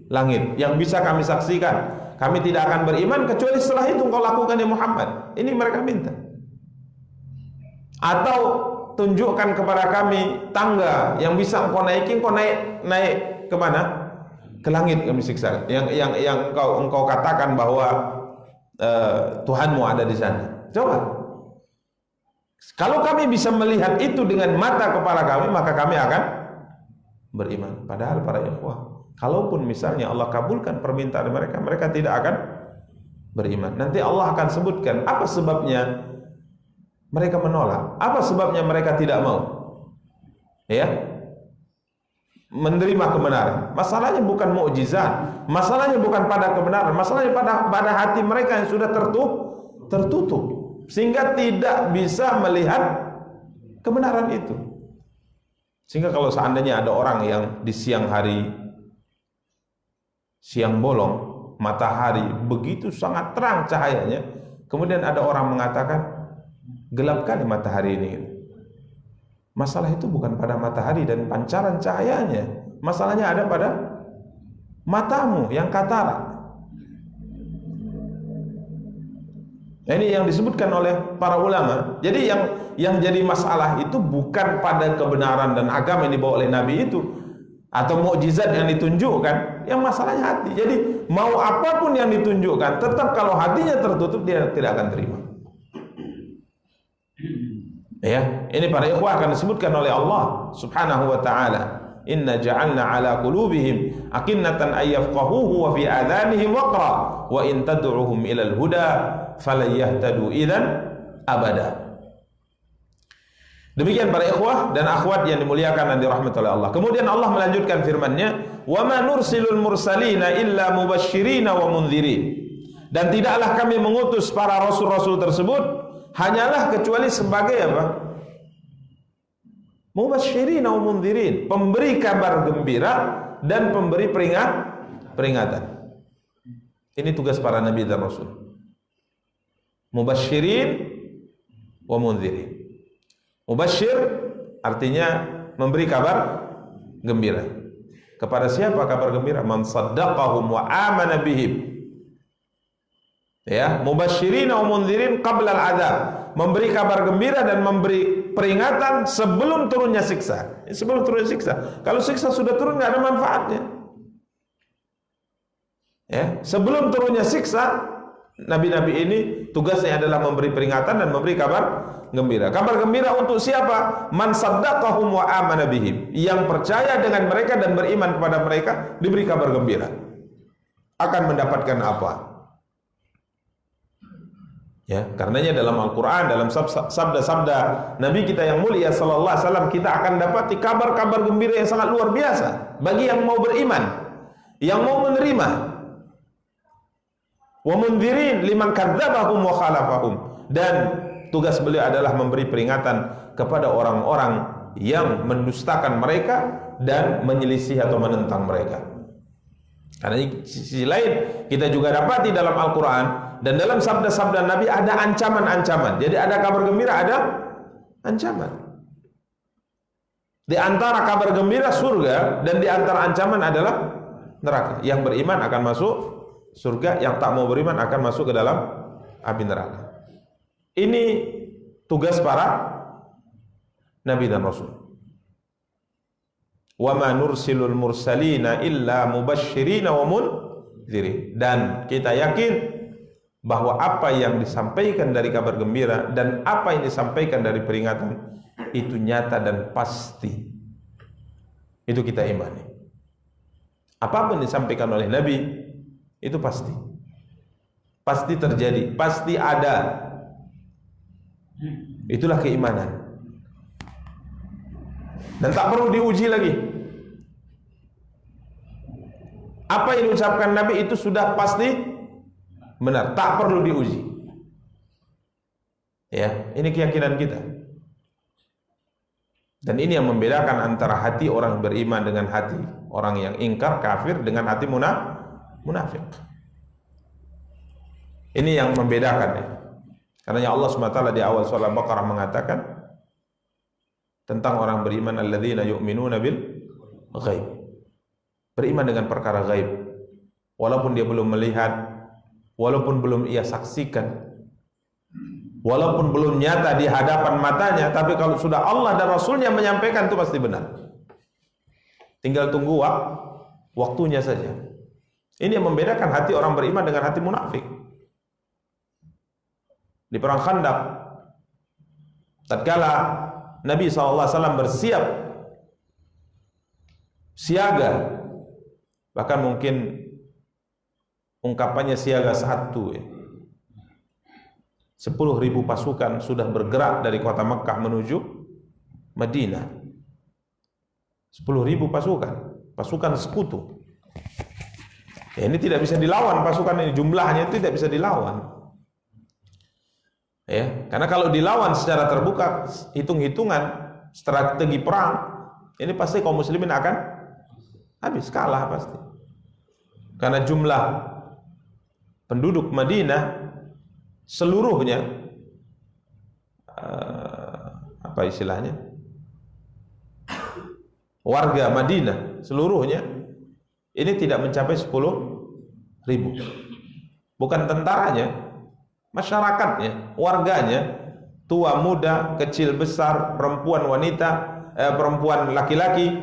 langit, yang bisa kami saksikan. Kami tidak akan beriman kecuali setelah itu engkau lakukan ya Muhammad. Ini mereka minta. Atau tunjukkan kepada kami tangga yang bisa engkau naiki, engkau naik ke mana? Ke langit kami siksa. Yang engkau katakan bahwa Tuhanmu ada di sana. Coba. Kalau kami bisa melihat itu dengan mata kepala kami, maka kami akan beriman. Padahal para ikhwah, kalaupun misalnya Allah kabulkan permintaan mereka, mereka tidak akan beriman. Nanti Allah akan sebutkan apa sebabnya mereka menolak, apa sebabnya mereka tidak mau. Ya. menerima kebenaran. Masalahnya bukan mukjizat, masalahnya bukan pada kebenaran, masalahnya pada hati mereka yang sudah tertutup sehingga tidak bisa melihat kebenaran itu. Sehingga kalau seandainya ada orang yang di siang hari, siang bolong, matahari begitu sangat terang cahayanya, kemudian ada orang mengatakan gelap kali matahari ini. Masalah itu bukan pada matahari dan pancaran cahayanya, masalahnya ada pada matamu yang katarak. Nah, ini yang disebutkan oleh para ulama. Jadi yang jadi masalah itu bukan pada kebenaran dan agama yang dibawa oleh Nabi itu atau mukjizat yang ditunjukkan, yang masalahnya hati. Jadi mau apapun yang ditunjukkan, tetap kalau hatinya tertutup dia tidak akan terima. Ya, ini para ikhwah akan disebutkan oleh Allah Subhanahu wa taala. Inna ja'alna 'ala qulubihim akinnatan ay yafqahuhu wa fi adhanihim waqra wa in tad'uhum ila al-huda falan yahtadu idzan abada. Demikian para ikhwah dan akhwat yang dimuliakan dan dirahmati oleh Allah. Kemudian Allah melanjutkan firman-Nya, "Wa ma nursilul mursalina illa mubashshirina wa mundzirin." Dan tidaklah kami mengutus para rasul-rasul tersebut hanyalah kecuali sebagai apa? Mubashshirin wa mundzirin, pemberi kabar gembira dan pemberi peringatan. Ini tugas para nabi dan rasul. Mubashshirin wa mundzirin. Mubashshir artinya memberi kabar gembira. Kepada siapa kabar gembira? Man saddaqahum wa amana bihim. Ya, mubashshirin wa mundzirin qabla al-'adzab, memberi kabar gembira dan memberi peringatan sebelum turunnya siksa. Sebelum turunnya siksa. Kalau siksa sudah turun enggak ada manfaatnya. Ya, sebelum turunnya siksa, nabi-nabi ini tugasnya adalah memberi peringatan dan memberi kabar gembira. Kabar gembira untuk siapa? Man saddaqahum wa amana bihim. Yang percaya dengan mereka dan beriman kepada mereka diberi kabar gembira. Akan mendapatkan apa? Ya, karenanya dalam Al-Quran, dalam sabda-sabda Nabi kita yang mulia sallallahu alaihi wasallam, kita akan dapati kabar-kabar gembira yang sangat luar biasa bagi yang mau beriman, yang mau menerima. Wa mundzirin liman kadzdzabahum wa khalafahum, dan tugas beliau adalah memberi peringatan kepada orang-orang yang mendustakan mereka dan menyelisih atau menentang mereka. Karena di sisi lain kita juga dapati dalam Al-Quran dan dalam sabda-sabda Nabi ada ancaman-ancaman. Jadi ada kabar gembira, ada ancaman. Di antara kabar gembira surga dan di antara ancaman adalah neraka. Yang beriman akan masuk surga, yang tak mau beriman akan masuk ke dalam api neraka. Ini tugas para Nabi dan Rasul. Wa ma nursilul mursalina illa mubashshirina wa mundzirin. Dan kita yakin bahwa apa yang disampaikan dari kabar gembira dan apa yang disampaikan dari peringatan itu nyata dan pasti. Itu kita imani. Apapun disampaikan oleh Nabi itu pasti. Pasti terjadi, pasti ada. Itulah keimanan. Dan tak perlu diuji lagi. Apa yang diucapkan Nabi itu sudah pasti benar, tak perlu diuji. Ya, ini keyakinan kita. Dan ini yang membedakan antara hati orang beriman dengan hati orang yang ingkar, kafir, dengan hati munafik. Ini yang membedakan ya. Karena Allah SWT di awal surah Al-Baqarah mengatakan tentang orang beriman, alladzina yu'minuna bil ghaib. Beriman dengan perkara gaib. Walaupun dia belum melihat, walaupun belum ia saksikan, walaupun belum nyata di hadapan matanya, tapi kalau sudah Allah dan Rasulnya menyampaikan itu pasti benar. Tinggal tunggu waktunya saja. Ini yang membedakan hati orang beriman dengan hati munafik. Di perang Khandaq, tatkala Nabi SAW bersiap siaga, bahkan mungkin ungkapannya siaga 1 ya. 10.000 pasukan sudah bergerak dari kota Mekah menuju Madinah. 10.000 pasukan sekutu. Ya, ini tidak bisa dilawan pasukan ini, jumlahnya itu tidak bisa dilawan. Ya, karena kalau dilawan secara terbuka, hitung-hitungan strategi perang, ini pasti kaum muslimin akan habis, kalah pasti. Karena jumlah penduduk Madinah seluruhnya apa istilahnya? Warga Madinah seluruhnya ini tidak mencapai 10.000. Bukan tentaranya, masyarakatnya, warganya, tua muda, kecil besar, perempuan wanita, perempuan laki-laki,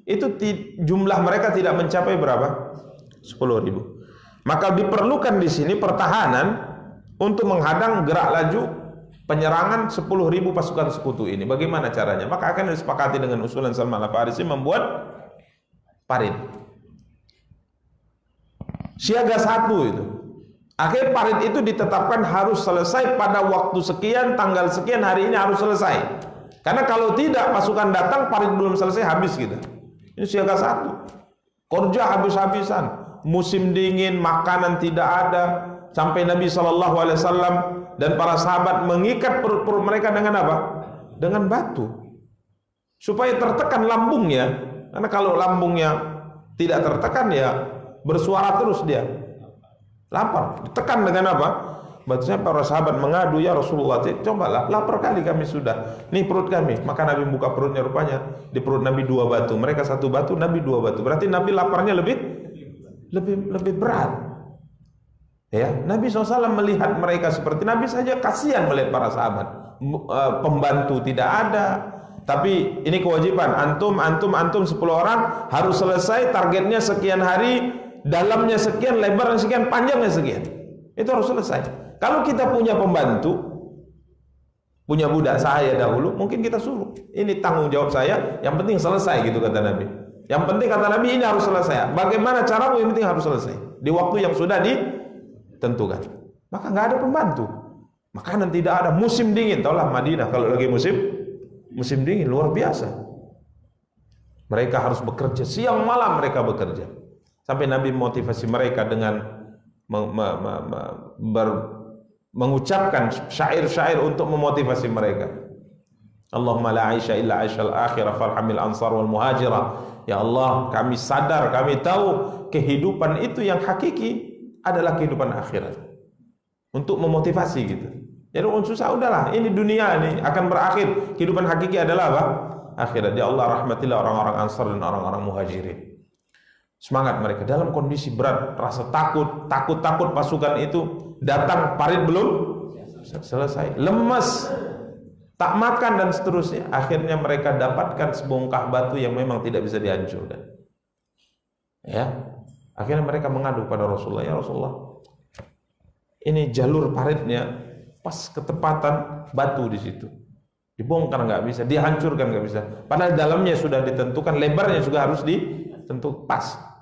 itu jumlah mereka tidak mencapai berapa? 10.000. Maka diperlukan di sini pertahanan untuk menghadang gerak laju penyerangan 10.000 pasukan sekutu ini. Bagaimana caranya? Maka akan disepakati dengan usulan Salman Al-Farisi membuat parit siaga 1 itu. Akhir parit itu ditetapkan harus selesai pada waktu sekian, tanggal sekian, hari ini harus selesai. Karena kalau tidak, pasukan datang, parit belum selesai, habis kita. Ini siaga 1. Kerja habis-habisan. Musim dingin, makanan tidak ada. Sampai Nabi SAW dan para sahabat mengikat perut-perut mereka dengan apa? Dengan batu. Supaya tertekan lambungnya. Karena kalau lambungnya tidak tertekan, ya bersuara terus dia. Lapar. Ditekan dengan apa? Batunya para sahabat mengadu, ya Rasulullah, cobalah, lapar kali kami sudah. Nih perut kami. Maka Nabi buka perutnya, rupanya di perut Nabi 2 batu. Mereka 1 batu, Nabi 2 batu. Berarti Nabi laparnya lebih berat. Ya, Nabi SAW melihat mereka seperti Nabi saja kasihan melihat para sahabat. Pembantu tidak ada. Tapi ini kewajiban antum 10 orang harus selesai, targetnya sekian hari, dalamnya sekian, lebarnya sekian, panjangnya sekian. Itu harus selesai. Kalau kita punya pembantu, punya budak saya dahulu, mungkin kita suruh, ini tanggung jawab saya, yang penting selesai, gitu kata Nabi. Yang penting kata Nabi, ini harus selesai. Bagaimana caramu? Yang penting harus selesai di waktu yang sudah ditentukan. Maka nggak ada pembantu, makanan tidak ada, musim dingin. Taulah Madinah kalau lagi musim dingin luar biasa. Mereka harus bekerja siang malam, mereka bekerja. Sampai Nabi motivasi mereka dengan mengucapkan syair-syair untuk memotivasi mereka. Allahumma la aisha illa aishal akhirah farhamil ansar wal muhajirah. Ya Allah, kami sadar, kami tahu kehidupan itu yang hakiki adalah kehidupan akhirat. Untuk memotivasi gitu. Jadi susah, udahlah, ini dunia ini akan berakhir. Kehidupan hakiki adalah apa? Akhirat. Ya Allah, rahmatilah orang-orang ansar dan orang-orang muhajirin. Semangat mereka dalam kondisi berat, rasa takut pasukan itu datang, parit belum selesai, lemas, tak makan dan seterusnya. Akhirnya mereka dapatkan sebongkah batu yang memang tidak bisa dihancurkan. Ya, akhirnya mereka mengadu pada Rasulullah, ya Rasulullah, ini jalur paritnya pas ketepatan batu di situ, dibongkar nggak bisa, dihancurkan nggak bisa. Padahal dalamnya sudah ditentukan, lebarnya juga harus ditentukan pas.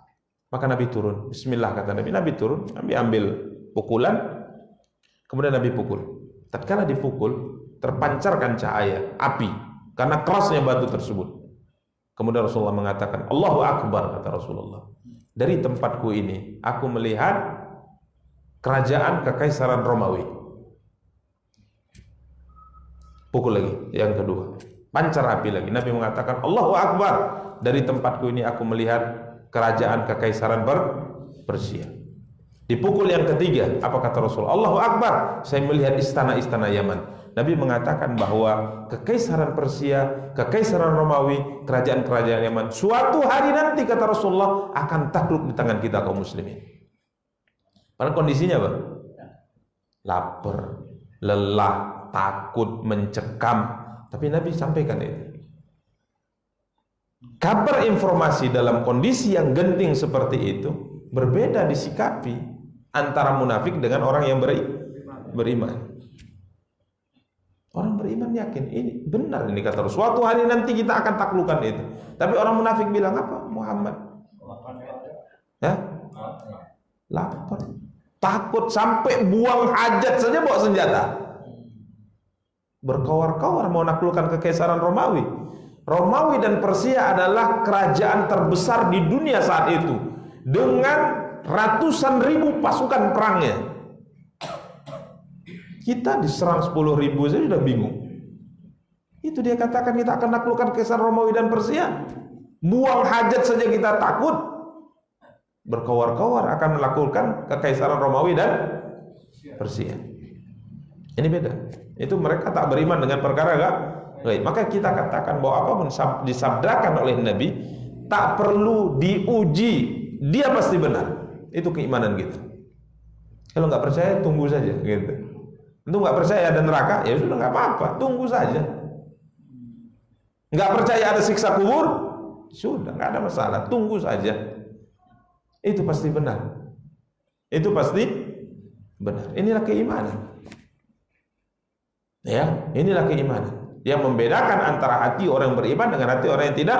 Maka Nabi turun, bismillah kata Nabi. Nabi turun, Nabi ambil pukulan, kemudian Nabi pukul. Tatkala dipukul, terpancarkan cahaya api karena kerasnya batu tersebut. Kemudian Rasulullah mengatakan, Allahu Akbar, kata Rasulullah. Dari tempatku ini, aku melihat kerajaan kekaisaran Romawi. Pukul lagi, yang kedua, pancar api lagi. Nabi mengatakan, Allahu Akbar. Dari tempatku ini aku melihat kerajaan kekaisaran Persia. Dipukul yang ketiga, apa kata Rasul? Allahu Akbar, saya melihat istana-istana Yaman. Nabi mengatakan bahwa kekaisaran Persia, kekaisaran Romawi, kerajaan-kerajaan Yaman, suatu hari nanti kata Rasulullah akan takluk di tangan kita kaum muslimin. Padahal kondisinya apa? Lapar, lelah, takut, mencekam. Tapi Nabi sampaikan itu. Kabar informasi dalam kondisi yang genting seperti itu berbeda disikapi antara munafik dengan orang yang beriman. Orang beriman yakin ini benar, ini kata Rasul. Suatu hari nanti kita akan taklukkan itu. Tapi orang munafik bilang apa? Muhammad, ya? Lapar, takut, sampai buang hajat saja bawa senjata, berkawar-kawar mau naklukkan kekaisaran Romawi. Romawi dan Persia adalah kerajaan terbesar di dunia saat itu dengan ratusan ribu pasukan perangnya. Kita diserang 10.000 saja sudah bingung. Itu dia katakan kita akan naklukkan Kaisar Romawi dan Persia. Buang hajat saja kita takut. Berkawar-kawar akan melakukan kekaisaran Romawi dan Persia. Ini beda. Itu mereka tak beriman dengan perkara gaib. Maka kita katakan bahwa apapun disabdakan oleh Nabi tak perlu diuji, dia pasti benar. Itu keimanan kita. Kalau nggak percaya tunggu saja gitu. Itu nggak percaya ada neraka, ya sudah nggak apa-apa, tunggu saja. Nggak percaya ada siksa kubur, sudah nggak ada masalah, tunggu saja. Itu pasti benar. Itu pasti benar. Inilah keimanan. Ya, inilah keimanan yang membedakan antara hati orang yang beriman dengan hati orang yang tidak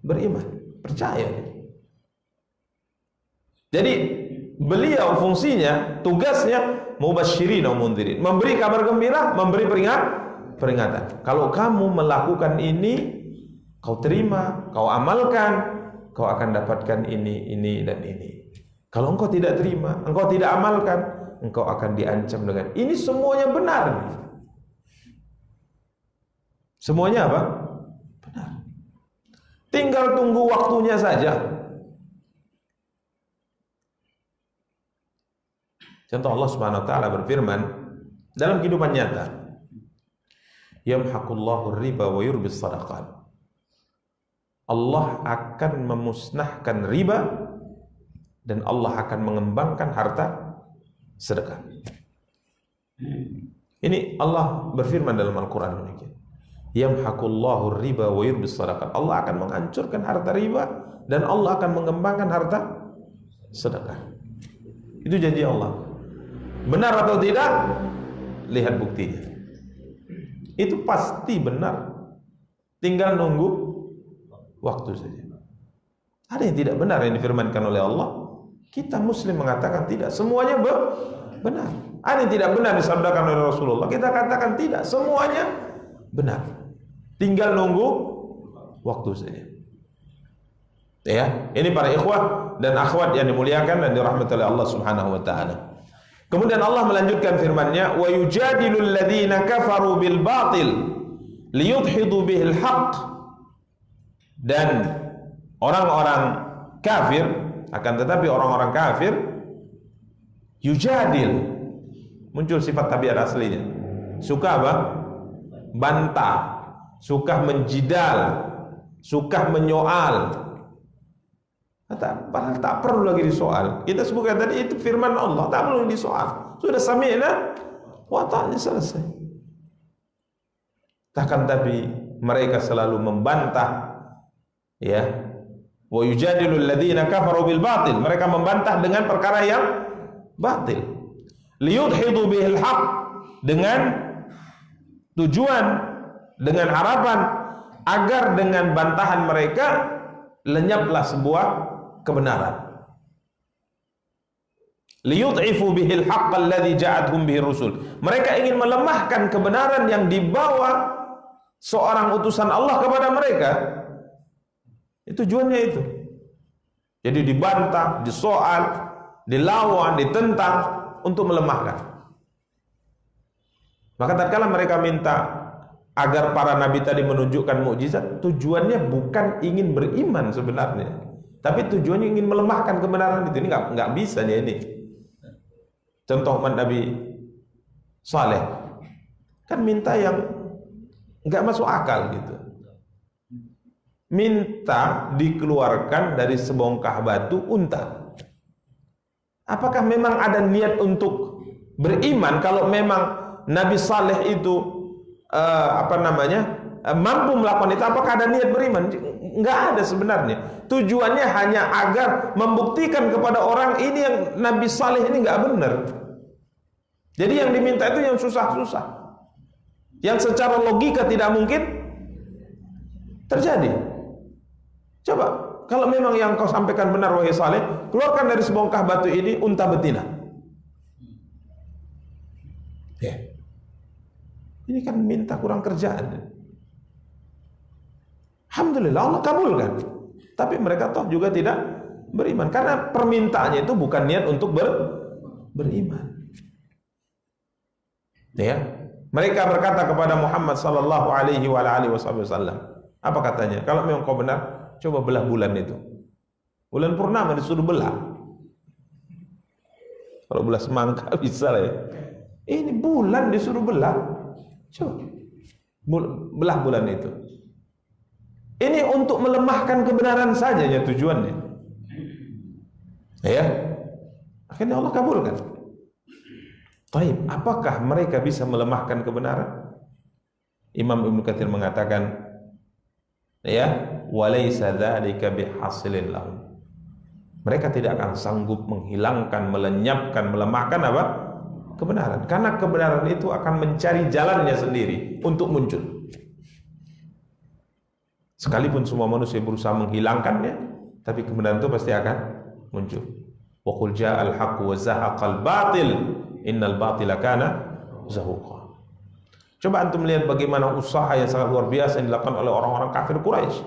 beriman. Percaya. Jadi beliau fungsinya, tugasnya mubasysyirin wa mundhirin, memberi kabar gembira, memberi peringatan. Kalau kamu melakukan ini, kau terima, kau amalkan, kau akan dapatkan ini dan ini. Kalau engkau tidak terima, engkau tidak amalkan, engkau akan diancam dengan ini. Semuanya benar. Semuanya apa? Benar. Tinggal tunggu waktunya saja. Contoh Allah Subhanahu wa taala berfirman dalam kehidupan nyata. Yamhaqullahu riba wa yurbis shadaqat. Allah akan memusnahkan riba dan Allah akan mengembangkan harta sedekah. Ini Allah berfirman dalam Al-Qur'an demikian. Yamhaqullahu riba wa yurbis shadaqat. Allah akan menghancurkan harta riba dan Allah akan mengembangkan harta sedekah. Itu janji Allah. Benar atau tidak? Lihat buktinya. Itu pasti benar. Tinggal nunggu waktu saja. Ada yang tidak benar yang difirmankan oleh Allah? Kita muslim mengatakan tidak. Semuanya benar. Ada yang tidak benar disabdakan oleh Rasulullah? Kita katakan tidak. Semuanya benar. Tinggal nunggu waktu saja. Ya, ini para ikhwah dan akhwat yang dimuliakan dan dirahmati oleh Allah Subhanahu wa taala. Kemudian Allah melanjutkan firman-Nya, "Wa yujadilul ladzina kafaru bil batil liyudhidu bihil haqq." Dan orang-orang kafir, akan tetapi orang-orang kafir yujadil, muncul sifat tabiat aslinya. Suka apa? Bantah, suka menjidal, suka menyoal. Padahal tak perlu lagi disoal. Kita sebutkan tadi itu firman Allah, tak perlu disoal. Sudah sami'na wa ta'na, selesai. Takkan tapi mereka selalu membantah, ya. Wa yujadilul ladzina kafaru bil batil. Mereka membantah dengan perkara yang batil. Liyudhidu bihil haqq, dengan tujuan, dengan harapan agar dengan bantahan mereka lenyaplah sebuah kebenaran. Liyud'ifu bihil haqq alladzi ja'atuhum bihir rusul. Mereka ingin melemahkan kebenaran yang dibawa seorang utusan Allah kepada mereka. Itu tujuannya itu. Jadi dibantah, disoal, dilawan, ditentang untuk melemahkan. Maka tatkala mereka minta agar para nabi tadi menunjukkan mukjizat, tujuannya bukan ingin beriman sebenarnya, tapi tujuannya ingin melemahkan kebenaran itu. Ini nggak bisa nih ini. Contoh Nabi Saleh kan minta yang nggak masuk akal gitu. Minta dikeluarkan dari sebongkah batu unta. Apakah memang ada niat untuk beriman kalau memang Nabi Saleh itu mampu melakukan itu? Apakah ada niat beriman? Enggak ada sebenarnya. Tujuannya hanya agar membuktikan kepada orang ini yang Nabi Saleh ini enggak benar. Jadi yang diminta itu yang susah-susah, yang secara logika tidak mungkin terjadi. Coba kalau memang yang kau sampaikan benar wahai Saleh, keluarkan dari sebongkah batu ini unta betina. Ya. Ini kan minta kurang kerjaan. Alhamdulillah Allah kabulkan. Tapi mereka toh juga tidak beriman karena permintaannya itu bukan niat untuk beriman. Ya, mereka berkata kepada Muhammad sallallahu alaihi wasallam, apa katanya? Kalau memang kau benar, coba belah bulan itu. Bulan purnama disuruh belah. Kalau belah semangka bisa lah ya. Ini bulan disuruh belah. Coba belah bulan itu. Ini untuk melemahkan kebenaran saja ya tujuannya. Ya. Akhirnya Allah kabulkan. Taib, apakah mereka bisa melemahkan kebenaran? Imam Ibnu Katsir mengatakan, ya, walaysa dzalika bihasilin lahum. Mereka tidak akan sanggup menghilangkan, melenyapkan, melemahkan apa? Kebenaran. Karena kebenaran itu akan mencari jalannya sendiri untuk muncul. Sekalipun semua manusia berusaha menghilangkannya, tapi kebenaran itu pasti akan muncul. Wa qul ja'al haqqu wa zahaqal batil innal batila kana zahuqa. Coba antum melihat bagaimana usaha yang sangat luar biasa yang dilakukan oleh orang-orang kafir Quraisy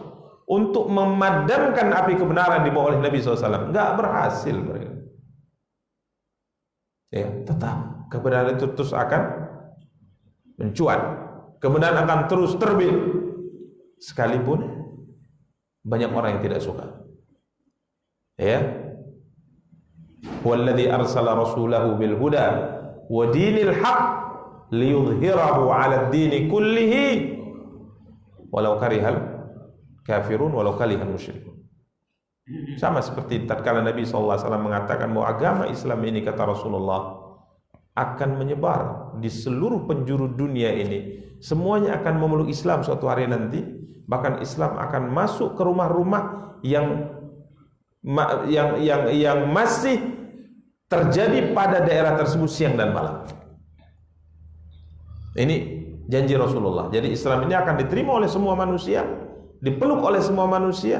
untuk memadamkan api kebenaran dibawa oleh Nabi SAW. Enggak berhasil mereka. Ya, tetap kebenaran itu terus akan mencuat. Kebenaran akan terus terbit sekalipun banyak orang yang tidak suka. Ya. Walladzi arsala rasulahu bil huda wa dinil haqq liyudhhirahu 'ala ad-dini kullihi walau karihal kafirun walau karihal musyrikun. Sama seperti tatkala Nabi sallallahu alaihi wasallam mengatakan bahwa agama Islam ini, kata Rasulullah, akan menyebar di seluruh penjuru dunia ini. Semuanya akan memeluk Islam suatu hari nanti. Bahkan Islam akan masuk ke rumah-rumah yang masih terjadi pada daerah tersebut siang dan malam. Ini janji Rasulullah. Jadi Islam ini akan diterima oleh semua manusia, dipeluk oleh semua manusia,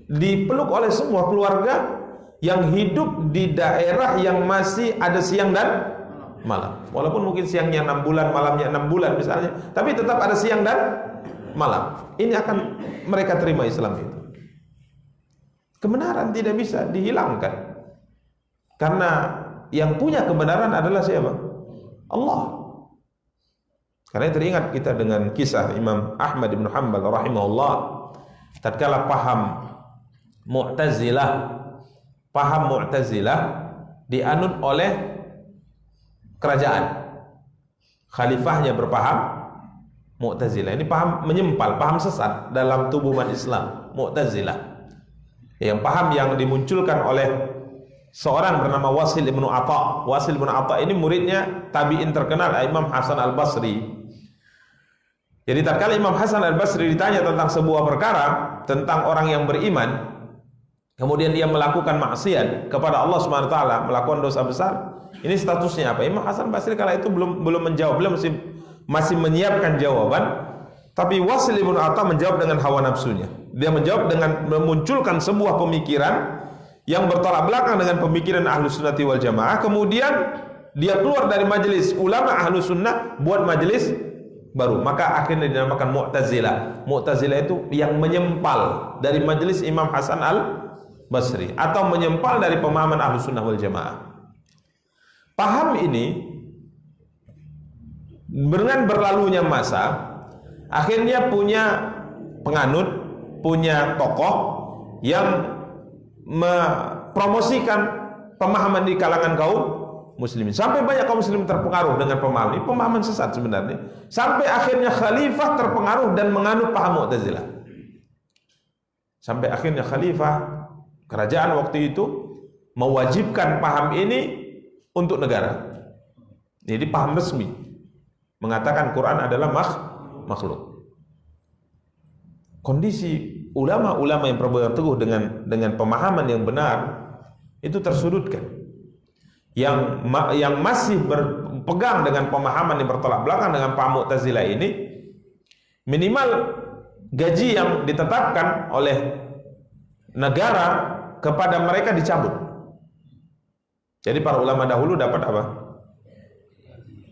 dipeluk oleh semua keluarga yang hidup di daerah yang masih ada siang dan malam. Walaupun mungkin siangnya 6 bulan, malamnya 6 bulan misalnya, tapi tetap ada siang dan malam. Ini akan mereka terima Islam itu. Kebenaran tidak bisa dihilangkan, karena yang punya kebenaran adalah siapa? Allah. Karena teringat kita dengan kisah Imam Ahmad bin Hanbal rahimahullah, tatkala paham Mu'tazilah dianut oleh kerajaan. Khalifahnya berpaham Mu'tazilah. Ini paham menyempal, paham sesat dalam tubuh umat Islam, Mu'tazilah. Yang paham yang dimunculkan oleh seorang bernama Wasil ibnu Atha. Wasil ibnu Atha ini muridnya tabi'in terkenal Imam Hasan al-Basri. Jadi tatkala Imam Hasan al-Basri ditanya tentang sebuah perkara, tentang orang yang beriman, kemudian dia melakukan maksiat kepada Allah Subhanahu wa taala, melakukan dosa besar, ini statusnya apa? Imam Hasan al-Basri kala itu belum menjawab, beliau masih menyiapkan jawaban. Tapi Wasil ibnu Atha menjawab dengan hawa nafsunya. Dia menjawab dengan memunculkan sebuah pemikiran yang bertolak belakang dengan pemikiran Ahlus Sunnati wal Jamaah. Kemudian dia keluar dari majelis ulama Ahlus Sunnah, buat majelis baru. Maka akhirnya dinamakan Mu'tazilah. Mu'tazilah itu yang menyempal dari majelis Imam Hasan al-Basri, atau menyempal dari pemahaman Ahlus Sunnah wal Jamaah. Paham ini dengan berlalunya masa, akhirnya punya penganut, punya tokoh yang mempromosikan pemahaman di kalangan kaum muslimin. Sampai banyak kaum muslimin terpengaruh dengan pemahaman ini, pemahaman sesat sebenarnya. Sampai akhirnya khalifah terpengaruh dan menganut paham Mu'tazilah. Sampai akhirnya khalifah, kerajaan waktu itu, mewajibkan paham ini untuk negara. Jadi paham resmi, mengatakan Quran adalah makhluk. Kondisi ulama-ulama yang berpegang teguh dengan pemahaman yang benar itu tersudutkan. Yang masih berpegang dengan pemahaman yang bertolak belakang dengan paham Mu'tazilah ini, minimal gaji yang ditetapkan oleh negara kepada mereka dicabut. Jadi para ulama dahulu dapat apa?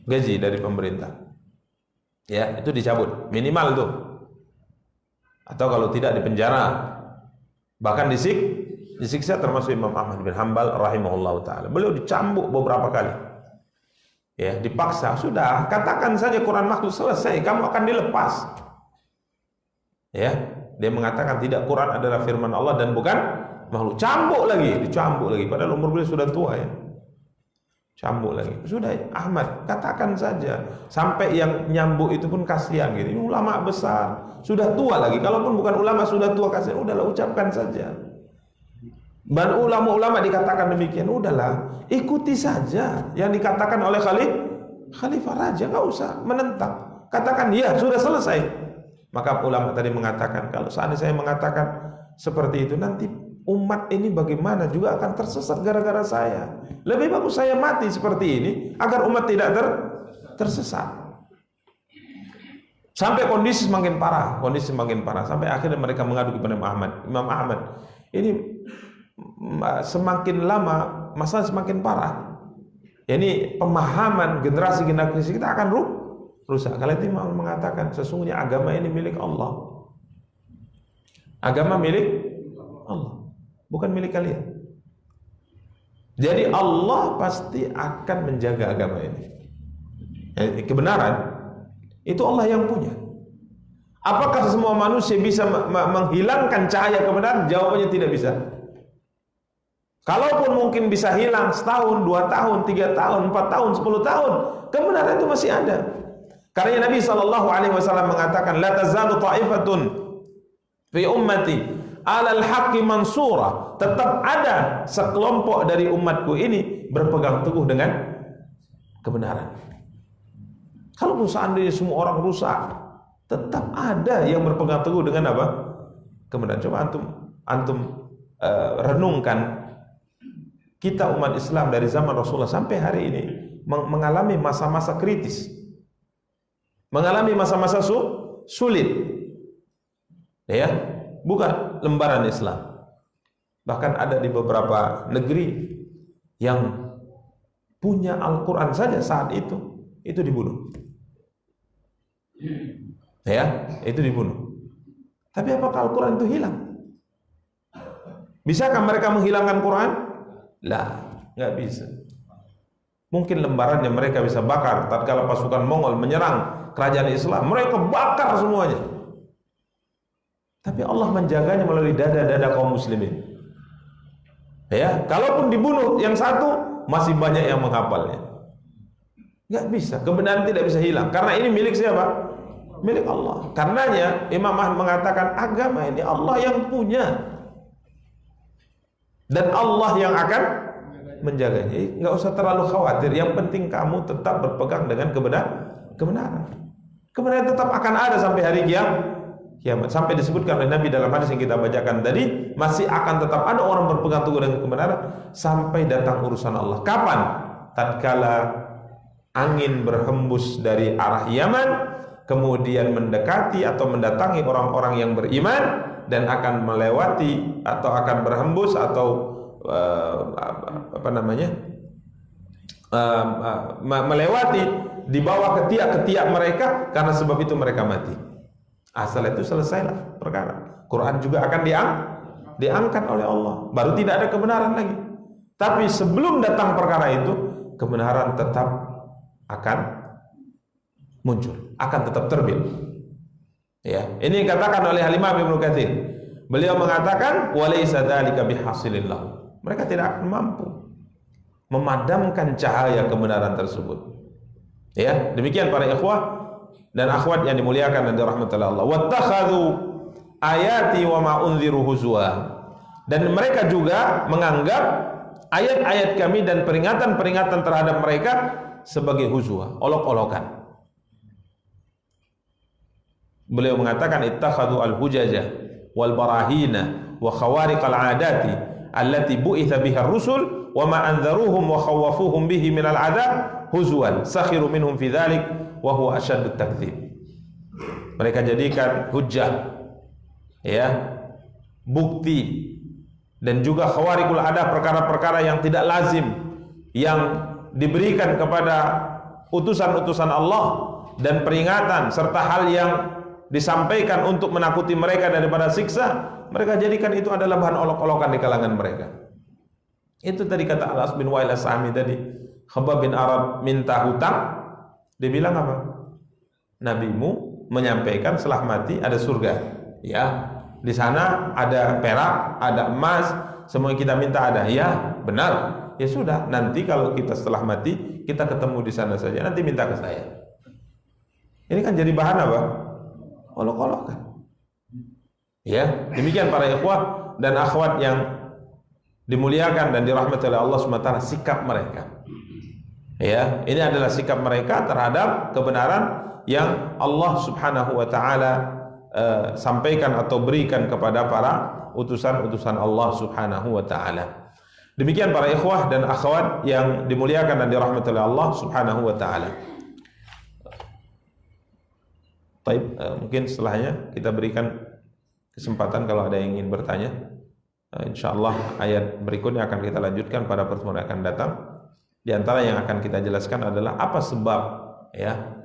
Gaji dari pemerintah. Ya, itu dicabut, minimal tuh. atau kalau tidak dipenjara, bahkan disiksa, termasuk Imam Ahmad bin Hanbal rahimahullahu taala. Beliau dicambuk beberapa kali. Ya, dipaksa, sudah katakan saja Quran makhluk, selesai, kamu akan dilepas. Ya, dia mengatakan tidak, Quran adalah firman Allah dan bukan makhluk. Dicambuk lagi, padahal umur beliau sudah tua ya. Cambuk lagi. Sudah Ahmad, katakan saja. Sampai yang nyambuk itu pun kasihan gitu. Ini ulama besar, sudah tua lagi. Kalaupun bukan ulama sudah tua, kasihan, udahlah ucapkan saja. Dan ulama-ulama dikatakan demikian, udahlah ikuti saja yang dikatakan oleh Khalifah Raja, nggak usah menentang. Katakan ya sudah selesai. Maka ulama tadi mengatakan, kalau seandainya saya mengatakan seperti itu, nanti umat ini bagaimana juga akan tersesat gara-gara saya. Lebih bagus saya mati seperti ini agar umat tidak tersesat. Sampai kondisi semakin parah, sampai akhirnya mereka mengadu kepada Imam Ahmad. Ini semakin lama masalah semakin parah. Ini pemahaman generasi kita akan rusak. Kalau itu Imam mengatakan sesungguhnya agama ini milik Allah. Agama milik Allah, bukan milik kalian. Jadi Allah pasti akan menjaga agama ini. Kebenaran itu Allah yang punya. Apakah semua manusia bisa menghilangkan cahaya kebenaran? Jawabannya tidak bisa. Kalaupun mungkin bisa hilang setahun, 2 tahun, 3 tahun, 4 tahun, 10 tahun, kebenaran itu masih ada. Karena Nabi SAW mengatakan, la tazalu ta'ifatun fi ummati alal haqqi mansura. Tetap ada sekelompok dari umatku ini berpegang teguh dengan kebenaran. Kalau seandainya semua orang rusak, tetap ada yang berpegang teguh dengan apa? Kebenaran. Coba antum renungkan, kita umat Islam dari zaman Rasulullah sampai hari ini mengalami masa-masa kritis, mengalami masa-masa sulit. Ya, bukan lembaran Islam. Bahkan ada di beberapa negeri yang punya Al-Quran saja saat itu dibunuh. Ya, itu dibunuh. Tapi apakah Al-Quran itu hilang? Bisakah mereka menghilangkan Quran? Lah, nggak bisa. Mungkin lembarannya mereka bisa bakar. Tatkala pasukan Mongol menyerang kerajaan Islam, mereka bakar semuanya. Tapi Allah menjaganya melalui dada-dada kaum muslimin. Ya, kalaupun dibunuh yang satu, masih banyak yang menghafalnya. Nggak bisa, kebenaran tidak bisa hilang. Karena ini milik siapa? Milik Allah. Karenanya Imam Ahmad mengatakan agama ini Allah yang punya. Dan Allah yang akan menjaganya. Nggak usah terlalu khawatir. Yang penting kamu tetap berpegang dengan kebenaran. Kebenaran tetap akan ada sampai hari kiamat. Sampai disebutkan oleh Nabi dalam hadis yang kita bacakan tadi, masih akan tetap ada orang berpegang teguh dengan kebenaran sampai datang urusan Allah. Kapan? Tatkala angin berhembus dari arah Yaman, kemudian mendekati atau mendatangi orang-orang yang beriman, dan akan melewati atau akan berhembus atau melewati di bawah ketiak-ketiak mereka, karena sebab itu mereka mati. Asal itu selesailah perkara. Quran juga akan diangkat oleh Allah. Baru tidak ada kebenaran lagi. Tapi sebelum datang perkara itu, kebenaran tetap akan muncul, akan tetap terbit. Ya, ini dikatakan oleh Imam Ibnu Katsir. Beliau mengatakan walaysa dzalika bihasilillah. Mereka tidak akan mampu memadamkan cahaya kebenaran tersebut. Ya, demikian para ikhwah dan akhwat yang dimuliakan dan dirahmati Allah. Wattakhadhu ayati wa ma unziru huzwa. Dan mereka juga menganggap ayat-ayat kami dan peringatan-peringatan terhadap mereka sebagai huzwa, olok-olokan. Beliau mengatakan ittakhadhu al-hujaja wal barahina wa khawariqal adati allati bu'itha biha ar-rusul wa ma anzaruhum wa khawafuhum bihi minal adab huzwan sakhiru minhum fi dzalik wa huwa asyaddut takdzib. Mereka jadikan hujjah, ya, bukti dan juga khawariqul adab, perkara-perkara yang tidak lazim yang diberikan kepada utusan-utusan Allah, dan peringatan serta hal yang disampaikan untuk menakuti mereka daripada siksa, mereka jadikan itu adalah bahan olok-olokan di kalangan mereka. Itu tadi kata Al-As bin Wa'il As-Sahmi tadi, Khabbab bin Arad minta hutang, dia bilang apa? Nabimu menyampaikan setelah mati ada surga, ya, di sana ada perak, ada emas, semua yang kita minta ada. Ya, benar. Ya sudah, nanti kalau kita setelah mati kita ketemu di sana saja, nanti minta ke saya. Ini kan jadi bahan apa? Olok-olokan. Ya, demikian para ikhwah dan akhwat yang dimuliakan dan dirahmati oleh Allah SWT, sikap mereka. Ya, ini adalah sikap mereka terhadap kebenaran yang Allah Subhanahu wa taala sampaikan atau berikan kepada para utusan-utusan Allah Subhanahu wa taala. Demikian para ikhwah dan akhwat yang dimuliakan dan dirahmati oleh Allah Subhanahu wa taala. Baik, mungkin setelahnya kita berikan kesempatan kalau ada yang ingin bertanya. Insyaallah ayat berikutnya akan kita lanjutkan pada pertemuan yang akan datang. Di antara yang akan kita jelaskan adalah apa sebab ya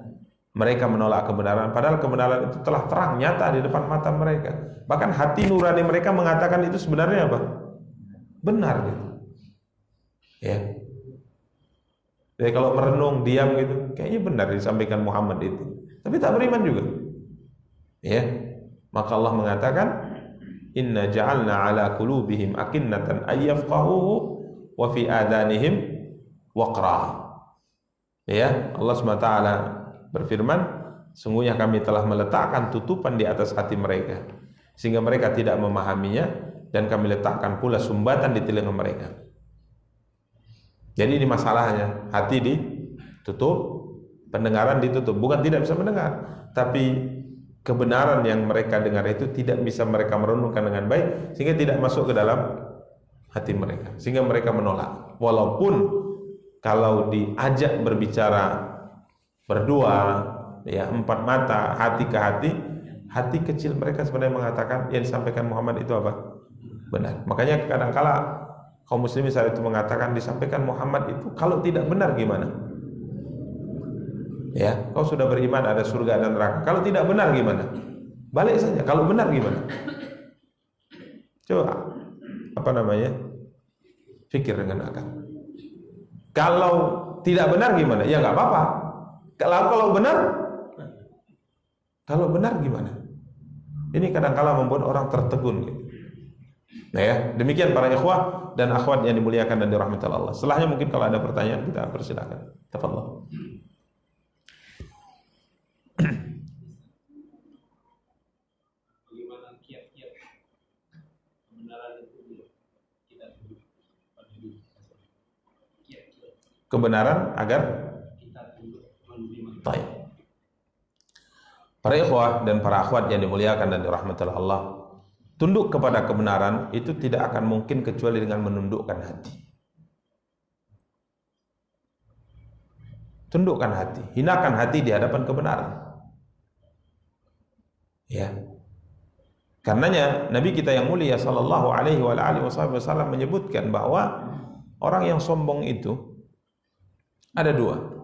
mereka menolak kebenaran, padahal kebenaran itu telah terang nyata di depan mata mereka. Bahkan hati nurani mereka mengatakan itu sebenarnya apa? Benar gitu. Ya. Jadi kalau merenung diam gitu, kayaknya benar disampaikan Muhammad itu. Tapi tak beriman juga. Ya. Maka Allah mengatakan, "Inna ja'alna 'ala qulubihim akinnatan ay yafqahuhu wa fi adanihim waqra." Ya, Allah SWT berfirman, sungguhnya kami telah meletakkan tutupan di atas hati mereka sehingga mereka tidak memahaminya, dan kami letakkan pula sumbatan di telinga mereka. Jadi ini masalahnya, hati ditutup, pendengaran ditutup. Bukan tidak bisa mendengar, tapi kebenaran yang mereka dengar itu tidak bisa mereka merenungkan dengan baik, sehingga tidak masuk ke dalam hati mereka, sehingga mereka menolak. Walaupun kalau diajak berbicara berdua, ya, empat mata, hati ke hati, hati kecil mereka sebenarnya mengatakan yang disampaikan Muhammad itu apa? Benar. Makanya kadang-kala kaum muslimin saat itu mengatakan disampaikan Muhammad itu kalau tidak benar gimana? Ya, kau sudah beriman ada surga dan neraka. Kalau tidak benar gimana? Balik saja. Kalau benar gimana? Coba fikir dengan akal. Kalau tidak benar gimana? Ya nggak apa-apa. Kalau benar gimana? Ini kadang-kala membuat orang tertegun gitu. Nah ya, demikian para ikhwah dan akhwat yang dimuliakan dan dirahmati Allah. Setelahnya mungkin kalau ada pertanyaan kita persilakan. Tafadhol. Bagaimana kiat-kiat kebenaran itu kita kebenaran agar kita menerima. Baik. Para ikhwah dan para akhwat yang dimuliakan dan dirahmati Allah, tunduk kepada kebenaran itu tidak akan mungkin kecuali dengan menundukkan hati. Tundukkan hati, hinakan hati di hadapan kebenaran. Ya. Karenanya Nabi kita yang mulia sallallahu alaihi wasallam menyebutkan bahwa orang yang sombong itu ada dua.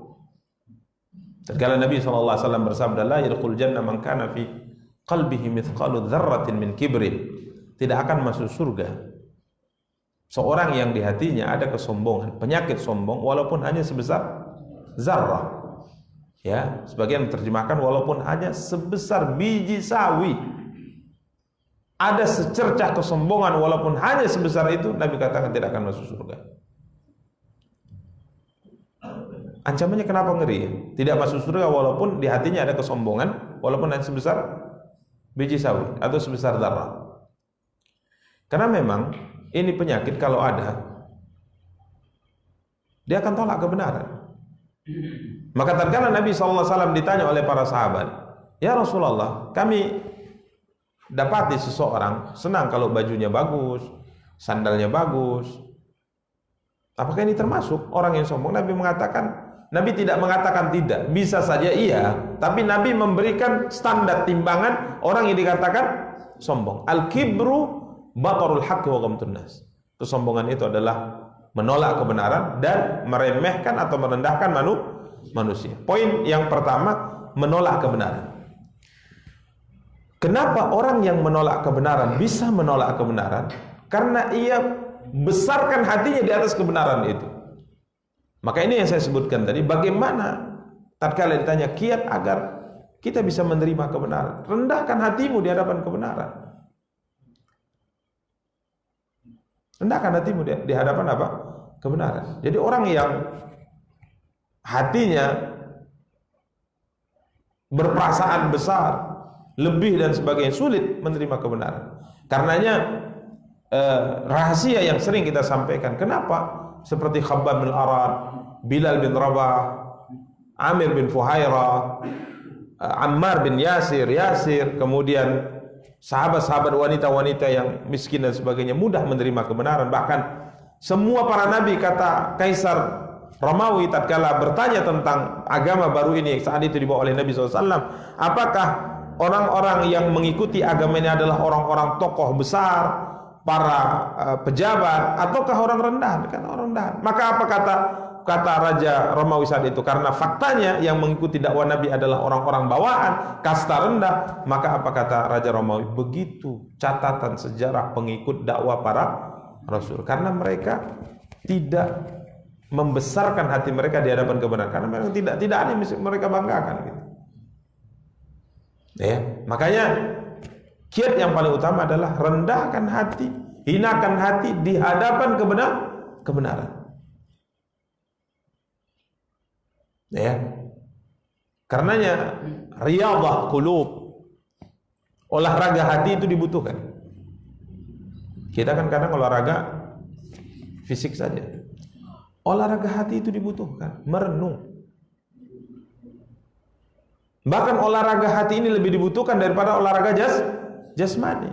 Tatkala Nabi SAW bersabda, la yadkhul jannah man kana fi qalbihi mithqalu dzarratin min kibrin. Tidak akan masuk surga seorang yang di hatinya ada kesombongan, penyakit sombong, walaupun hanya sebesar zarrah. Ya, sebagian menerjemahkan walaupun hanya sebesar biji sawi. Ada secercah kesombongan walaupun hanya sebesar itu, Nabi katakan tidak akan masuk surga. Ancamannya kenapa ngeri ya? Tidak masuk surga walaupun di hatinya ada kesombongan, walaupun hanya sebesar biji sawi atau sebesar zarrah. Karena memang ini penyakit kalau ada, dia akan tolak kebenaran. Maka tatkala Nabi SAW ditanya oleh para sahabat, ya Rasulullah, kami dapati seseorang senang kalau bajunya bagus, sandalnya bagus. Apakah ini termasuk orang yang sombong? Nabi tidak mengatakan tidak, bisa saja iya, tapi Nabi memberikan standar timbangan orang yang dikatakan sombong. Al-kibru batarul haqqi wa ghamtun nas. Kesombongan itu adalah menolak kebenaran dan meremehkan atau merendahkan manusia. Poin yang pertama, menolak kebenaran. Kenapa orang yang menolak kebenaran bisa menolak kebenaran? Karena ia besarkan hatinya di atas kebenaran itu. Maka ini yang saya sebutkan tadi, bagaimana tatkala ditanya kiat agar kita bisa menerima kebenaran. Rendahkan hatimu di hadapan kebenaran. Rendahkan hatimu di hadapan apa? Kebenaran. Jadi orang yang hatinya berperasaan besar, lebih dan sebagainya, sulit menerima kebenaran. Karenanya rahasia yang sering kita sampaikan, kenapa seperti Khabbab bin Arad, Bilal bin Rabah, Amir bin Fuhairah, Ammar bin Yasir, kemudian sahabat-sahabat wanita-wanita yang miskin dan sebagainya mudah menerima kebenaran. Bahkan semua para nabi, kata Kaisar Romawi tatkala bertanya tentang agama baru ini saat itu dibawa oleh Nabi SAW, apakah orang-orang yang mengikuti agama ini adalah orang-orang tokoh besar, para pejabat, ataukah orang rendahan? Kan orang rendahan. Maka apa kata Raja Romawi saat itu? Karena faktanya yang mengikuti dakwah Nabi adalah orang-orang bawaan, kasta rendah. Maka apa kata Raja Romawi? Begitu catatan sejarah pengikut dakwah para Rasul. Karena mereka tidak membesarkan hati mereka di hadapan kebenaran. Karena memang tidak ada yang mereka banggakan. Gitu. Ya, makanya kiat yang paling utama adalah rendahkan hati, hinakan hati di hadapan kebenaran. Ya. Karenanya riyadhah qulub, olahraga hati itu dibutuhkan. Kita kan kadang olahraga fisik saja. Olahraga hati itu dibutuhkan, merenung. Bahkan olahraga hati ini lebih dibutuhkan daripada olahraga jasmani.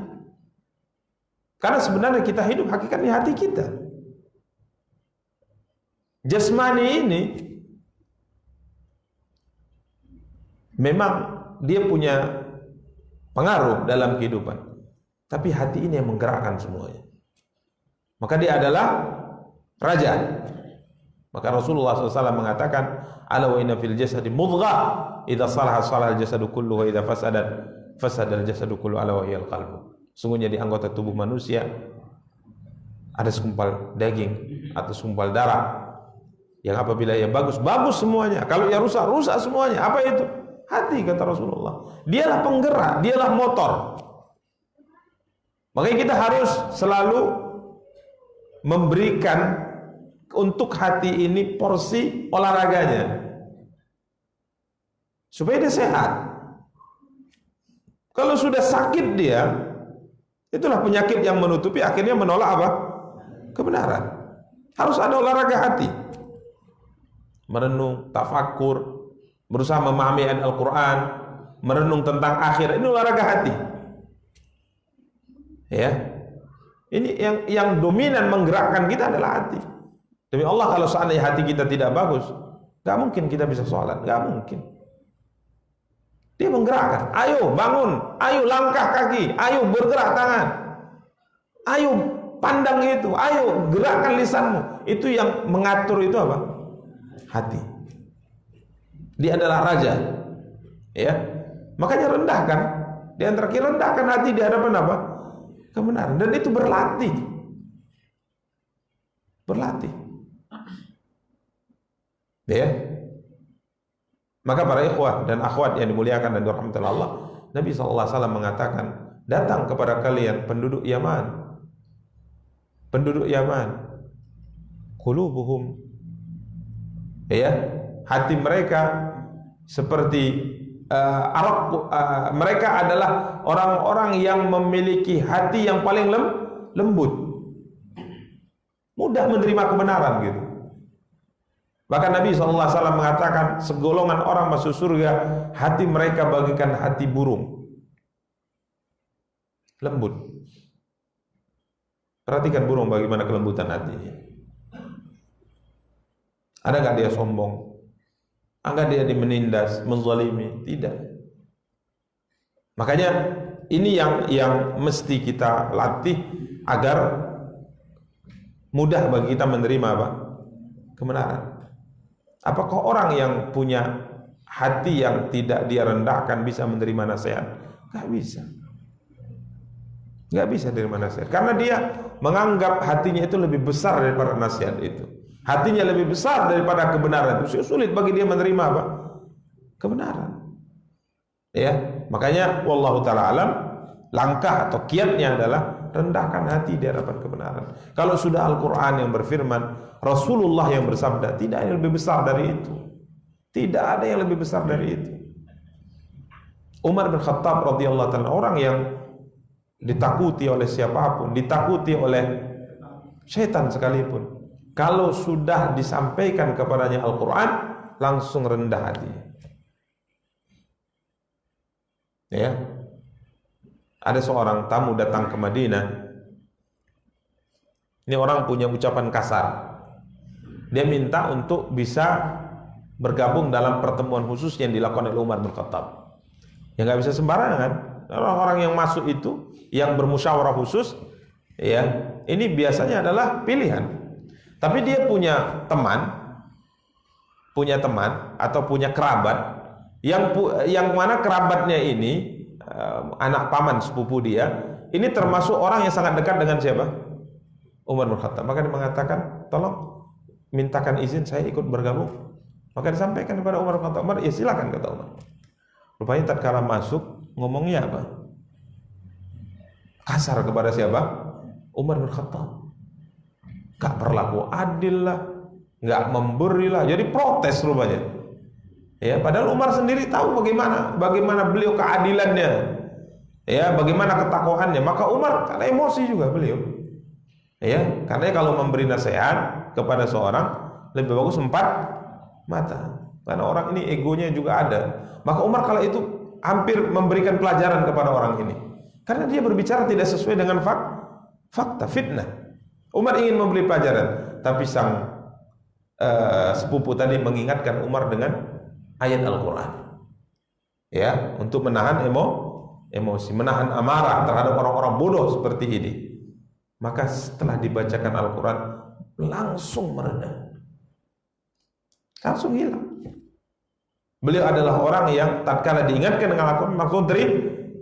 Karena sebenarnya kita hidup hakikatnya hati kita. Jasmani ini memang dia punya pengaruh dalam kehidupan, tapi hati ini yang menggerakkan semuanya. Maka dia adalah raja. Maka Rasulullah SAW mengatakan, ala wa inna fil jasadi mudghah, idza salaha salaha al-jasadu kulluhu wa idza fasada al-jasadu kulluhu, ala wa hiyal qalbu. Sungguhnya di anggota tubuh manusia ada segumpal daging atau segumpal darah yang apabila ia bagus semuanya, kalau ia rusak semuanya. Apa itu? Hati, kata Rasulullah. Dialah penggerak, dialah motor. Makanya kita harus selalu memberikan untuk hati ini porsi olahraganya supaya dia sehat. Kalau sudah sakit dia, itulah penyakit yang menutupi, akhirnya menolak apa? Kebenaran. Harus ada olahraga hati, merenung, tafakur, berusaha memahami ayat Al-Quran, merenung tentang akhirat. Ini olahraga hati. Ya, ini yang dominan menggerakkan kita adalah hati. Demi Allah, kalau seandainya hati kita tidak bagus, gak mungkin kita bisa sholat, gak mungkin. Dia menggerakkan, ayo bangun, ayo langkah kaki, ayo bergerak tangan, ayo pandang itu, ayo gerakkan lisanmu. Itu yang mengatur itu apa? Hati. Dia adalah raja. Ya, makanya rendahkan. Di antara kita rendahkan hati di hadapan apa? Kebenaran. Dan itu berlatih. Ya. Maka para ikhwah dan akhwat yang dimuliakan dan dirahmati Allah, Nabi SAW mengatakan, datang kepada kalian penduduk Yaman, qulubuhum, ya, hati mereka seperti mereka adalah orang-orang yang memiliki hati yang paling lembut, mudah menerima kebenaran gitu. Bahkan Nabi SAW mengatakan, segolongan orang masuk surga, hati mereka bagikan hati burung, lembut. Perhatikan burung bagaimana kelembutan hatinya. Ada nggak dia sombong? Ada dia menindas, menzalimi? Tidak. Makanya ini yang mesti kita latih agar mudah bagi kita menerima apa? Kebenaran. Apakah orang yang punya hati yang tidak dia rendahkan bisa menerima nasihat? Gak bisa. Nggak bisa terima nasihat karena dia menganggap hatinya itu lebih besar daripada nasihat itu. Hatinya lebih besar daripada kebenaran itu. Sulit bagi dia menerima apa? Kebenaran. Ya, makanya wallahu taala alam, langkah atau kiatnya adalah rendahkan hati di hadapan kebenaran. Kalau sudah Al-Qur'an yang berfirman, Rasulullah yang bersabda, tidak ada yang lebih besar dari itu. Tidak ada yang lebih besar dari itu. Umar bin Khattab radhiyallahu taala, orang yang ditakuti oleh siapapun, ditakuti oleh syaitan sekalipun, kalau sudah disampaikan kepadanya Al-Quran, langsung rendah hati. Ya, ada seorang tamu datang ke Madinah. Ini orang punya ucapan kasar. Dia minta untuk bisa bergabung dalam pertemuan khusus yang dilakukan oleh Umar bin Khattab. Ya nggak bisa sembarangan. Orang-orang yang masuk itu, yang bermusyawarah khusus, ya ini biasanya adalah pilihan. Tapi dia punya teman atau punya kerabat yang mana kerabatnya ini anak paman sepupu dia, ini termasuk orang yang sangat dekat dengan siapa? Umar bin Khattab. Maka dia mengatakan, tolong mintakan izin saya ikut bergabung. Maka disampaikan kepada Umar bin Khattab. Umar, ya silakan, kata Umar. Rupanya tatkala masuk, ngomongnya apa? Kasar kepada siapa? Umar bin Khattab. Gak berlaku adil lah, gak memberi lah. Jadi protes rupanya. Ya, padahal Umar sendiri tahu bagaimana beliau keadilannya. Ya, bagaimana ketakwaannya. Maka Umar karena emosi juga beliau. Ya, karena kalau memberi nasihat kepada seorang lebih bagus 4 mata. Karena orang ini egonya juga ada. Maka Umar kala itu hampir memberikan pelajaran kepada orang ini. Karena dia berbicara tidak sesuai dengan fakta, fitnah. Umar ingin memberi pelajaran, tapi sang sepupu tadi mengingatkan Umar dengan ayat Al-Quran, ya, untuk menahan emosi, menahan amarah terhadap orang-orang bodoh seperti ini. Maka setelah dibacakan Al-Quran, langsung mereda, langsung hilang. Beliau adalah orang yang tatkala diingatkan dengan Al-Quran langsung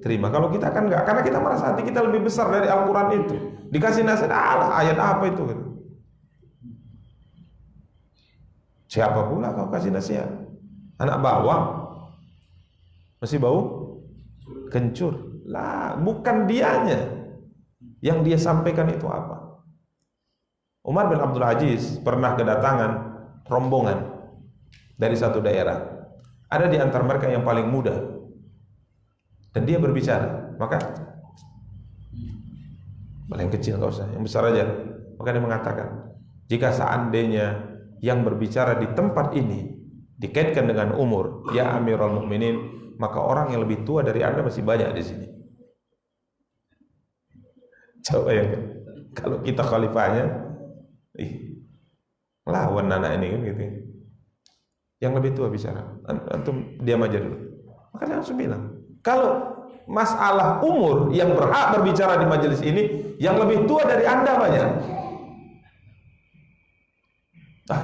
terima. Kalau kita kan enggak, karena kita merasa hati kita lebih besar dari Al-Quran itu. Dikasih nasihat, ayat apa itu? Siapa pula kau kasih nasihat? Anak bawang masih bau kencur lah, bukan dianya. Yang dia sampaikan itu apa? Umar bin Abdul Aziz pernah kedatangan rombongan dari satu daerah. Ada di antara mereka yang paling muda, dan dia berbicara. Maka paling kecil nggak usah, yang besar aja. Maka dia mengatakan, jika seandainya yang berbicara di tempat ini dikaitkan dengan umur, ya Amirul Mukminin, maka orang yang lebih tua dari Anda masih banyak di sini. Coba ya, kalau kita khalifahnya, lawan anak ini kan gitu. Yang lebih tua bicara, antum diam aja dulu. Maka dia langsung bilang, kalau masalah umur yang berhak berbicara di majelis ini, yang lebih tua dari Anda banyak.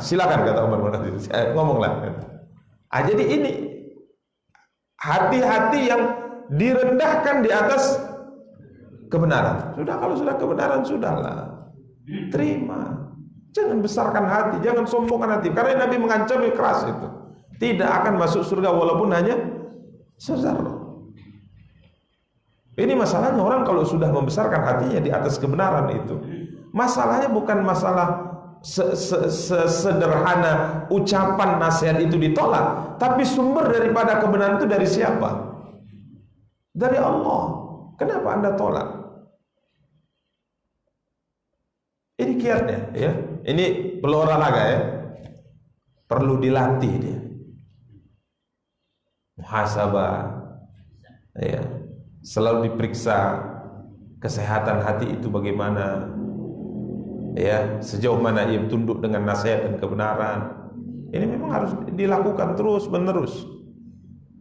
Silakan, kata Umar bin Khattab, ngomonglah. Jadi ini hati-hati yang direndahkan di atas kebenaran. Sudah, kalau sudah kebenaran, sudahlah, terima. Jangan besarkan hati, jangan sombongkan hati. Karena Nabi mengancam keras itu, tidak akan masuk surga walaupun hanya sezar. Ini masalahnya, orang kalau sudah membesarkan hatinya di atas kebenaran itu, masalahnya bukan masalah sederhana ucapan nasihat itu ditolak, tapi sumber daripada kebenaran itu dari siapa? Dari Allah. Kenapa Anda tolak? Ini kiatnya, ya. Ini perlu olahraga, ya. Perlu dilatih dia. Muhasabah, ya. Selalu diperiksa kesehatan hati itu bagaimana, ya, sejauh mana ia tunduk dengan nasihat dan kebenaran. Ini memang harus dilakukan terus menerus,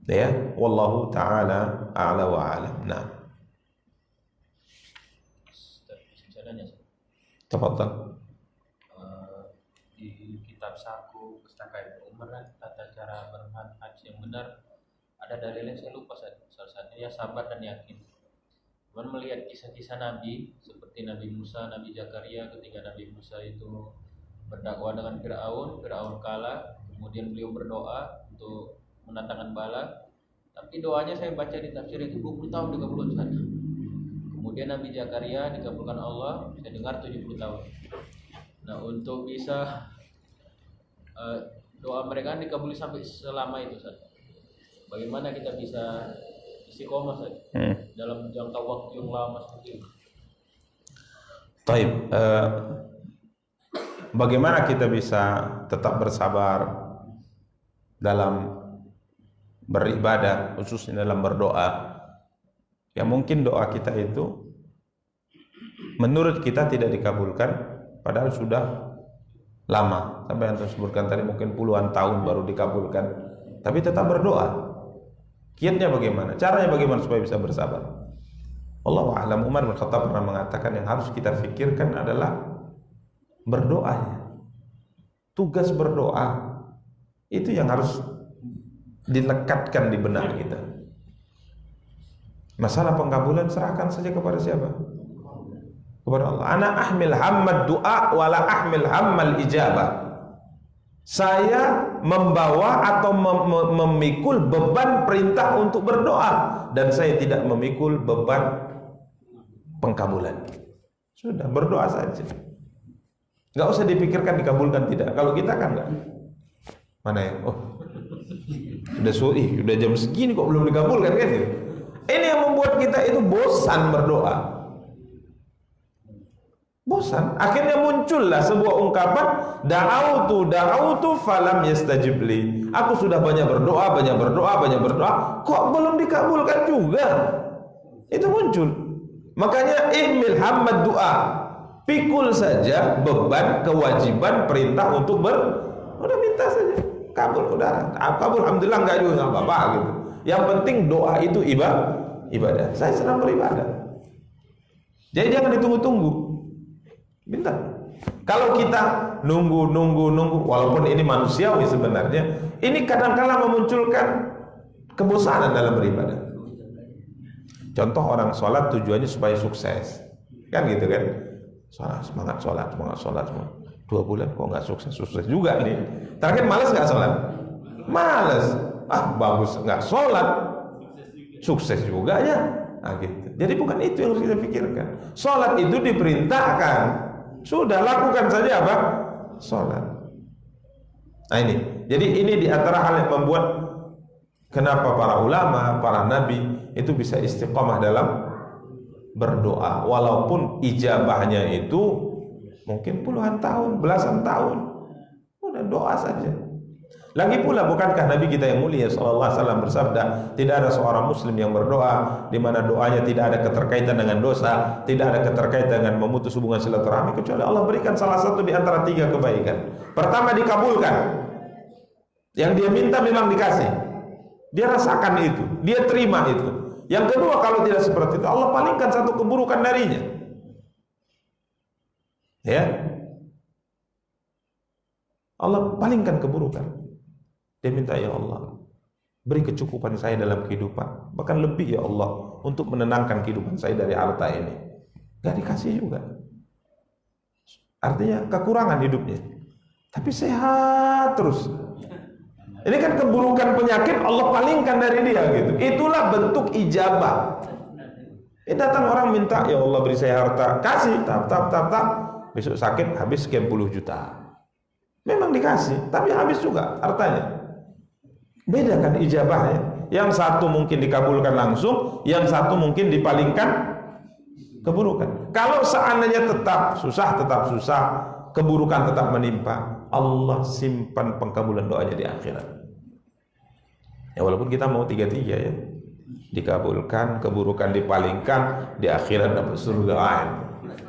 ya. Wallahu taala a'la wa a'lam. Nah, tafadhal. Di kitab Saku Pustaka Umar kan tata cara bermanhaj yang benar ada dalilnya, saya lupa. Salah satunya sabar dan yakin. Cuman melihat kisah-kisah Nabi seperti Nabi Musa, Nabi Zakaria, ketika Nabi Musa itu berdakwah dengan Fir'aun, Fir'aun kalah, kemudian beliau berdoa untuk mendatangkan bala. Tapi doanya saya baca di tafsir itu 20 tahun dikabulkan. Kemudian Nabi Zakaria dikabulkan Allah, saya dengar 70 tahun. Nah, untuk bisa doa mereka dikabuli sampai selama itu, Ustaz. Bagaimana kita bisa istiqomah, Ustaz, dalam jangka waktu yang lama seperti itu? Taib, bagaimana kita bisa tetap bersabar dalam beribadah, khususnya dalam berdoa? Ya mungkin doa kita itu menurut kita tidak dikabulkan, padahal sudah lama. Sampai yang sebutkan tadi mungkin puluhan tahun baru dikabulkan, tapi tetap berdoa. Kiatnya bagaimana? Caranya bagaimana supaya bisa bersabar? Wallahu a'lam. Umar bin Khattab pernah mengatakan yang harus kita pikirkan adalah berdoanya. Tugas berdoa itu yang harus dilekatkan di benak kita. Masalah pengkabulan serahkan saja kepada siapa? Kepada Allah. Ana ahmil hammad du'a wala ahmil hammal ijabah. Saya membawa atau memikul beban perintah untuk berdoa, dan saya tidak memikul beban pengkabulan. Sudah, berdoa saja. Enggak usah dipikirkan dikabulkan tidak. Kalau kita kan enggak. Mana ya? Oh. Sudah jam segini kok belum dikabulkan kan gitu. Ini yang membuat kita itu bosan berdoa. Bosan. Akhirnya muncullah sebuah ungkapan, da'autu falam yastajib li. Aku sudah banyak berdoa, kok belum dikabulkan juga. Itu muncul. Makanya ihmil hammad du'a. Pikul saja beban kewajiban perintah untuk udah minta saja. Kabul udah. Kabul alhamdulillah enggak juga enggak apa-apa gitu. Yang penting doa itu ibadah. Saya senang beribadah. Jadi jangan ditunggu-tunggu. Minta. Kalau kita nunggu, walaupun ini manusiawi sebenarnya, ini kadang-kala memunculkan kebosanan dalam beribadah. Contoh orang sholat tujuannya supaya sukses, kan gitu kan? Semangat sholat. 2 bulan kok nggak sukses juga nih. Terakhir malas nggak sholat? Malas. Bagus nggak sholat, sukses juga ya. Nah, gitu. Jadi bukan itu yang harus kita pikirkan. Sholat itu diperintahkan. Sudah lakukan saja apa? Sholat. Nah ini. Jadi ini diantara hal yang membuat kenapa para ulama, para nabi itu bisa istiqamah dalam berdoa, walaupun ijabahnya itu mungkin puluhan tahun, belasan tahun. Udah doa saja. Lagi pula bukankah Nabi kita yang mulia sallallahu alaihi wasallam bersabda, tidak ada seorang muslim yang berdoa di mana doanya tidak ada keterkaitan dengan dosa, tidak ada keterkaitan dengan memutus hubungan silaturahmi, kecuali Allah berikan salah satu di antara 3 kebaikan. Pertama, dikabulkan. Yang dia minta memang dikasih. Dia rasakan itu, dia terima itu. Yang kedua, kalau tidak seperti itu, Allah palingkan satu keburukan darinya. Ya. Allah palingkan keburukan. Dia minta, ya Allah, beri kecukupan saya dalam kehidupan, bahkan lebih ya Allah, untuk menenangkan kehidupan saya dari harta ini. Gak dikasih juga. Artinya kekurangan hidupnya, tapi sehat terus. Ini kan keburukan penyakit Allah palingkan dari dia gitu. Itulah bentuk ijabah. Datang orang minta, ya Allah beri saya harta, kasih, tap. Besok sakit habis sekian puluh juta. Memang dikasih, tapi habis juga hartanya. Beda kan ijabahnya. Yang satu mungkin dikabulkan langsung, yang satu mungkin dipalingkan keburukan. Kalau seandainya tetap susah, keburukan tetap menimpa, Allah simpan pengkabulan doanya di akhirat. Ya walaupun kita mau 3 ya, dikabulkan, keburukan dipalingkan, di akhirat dapat surga.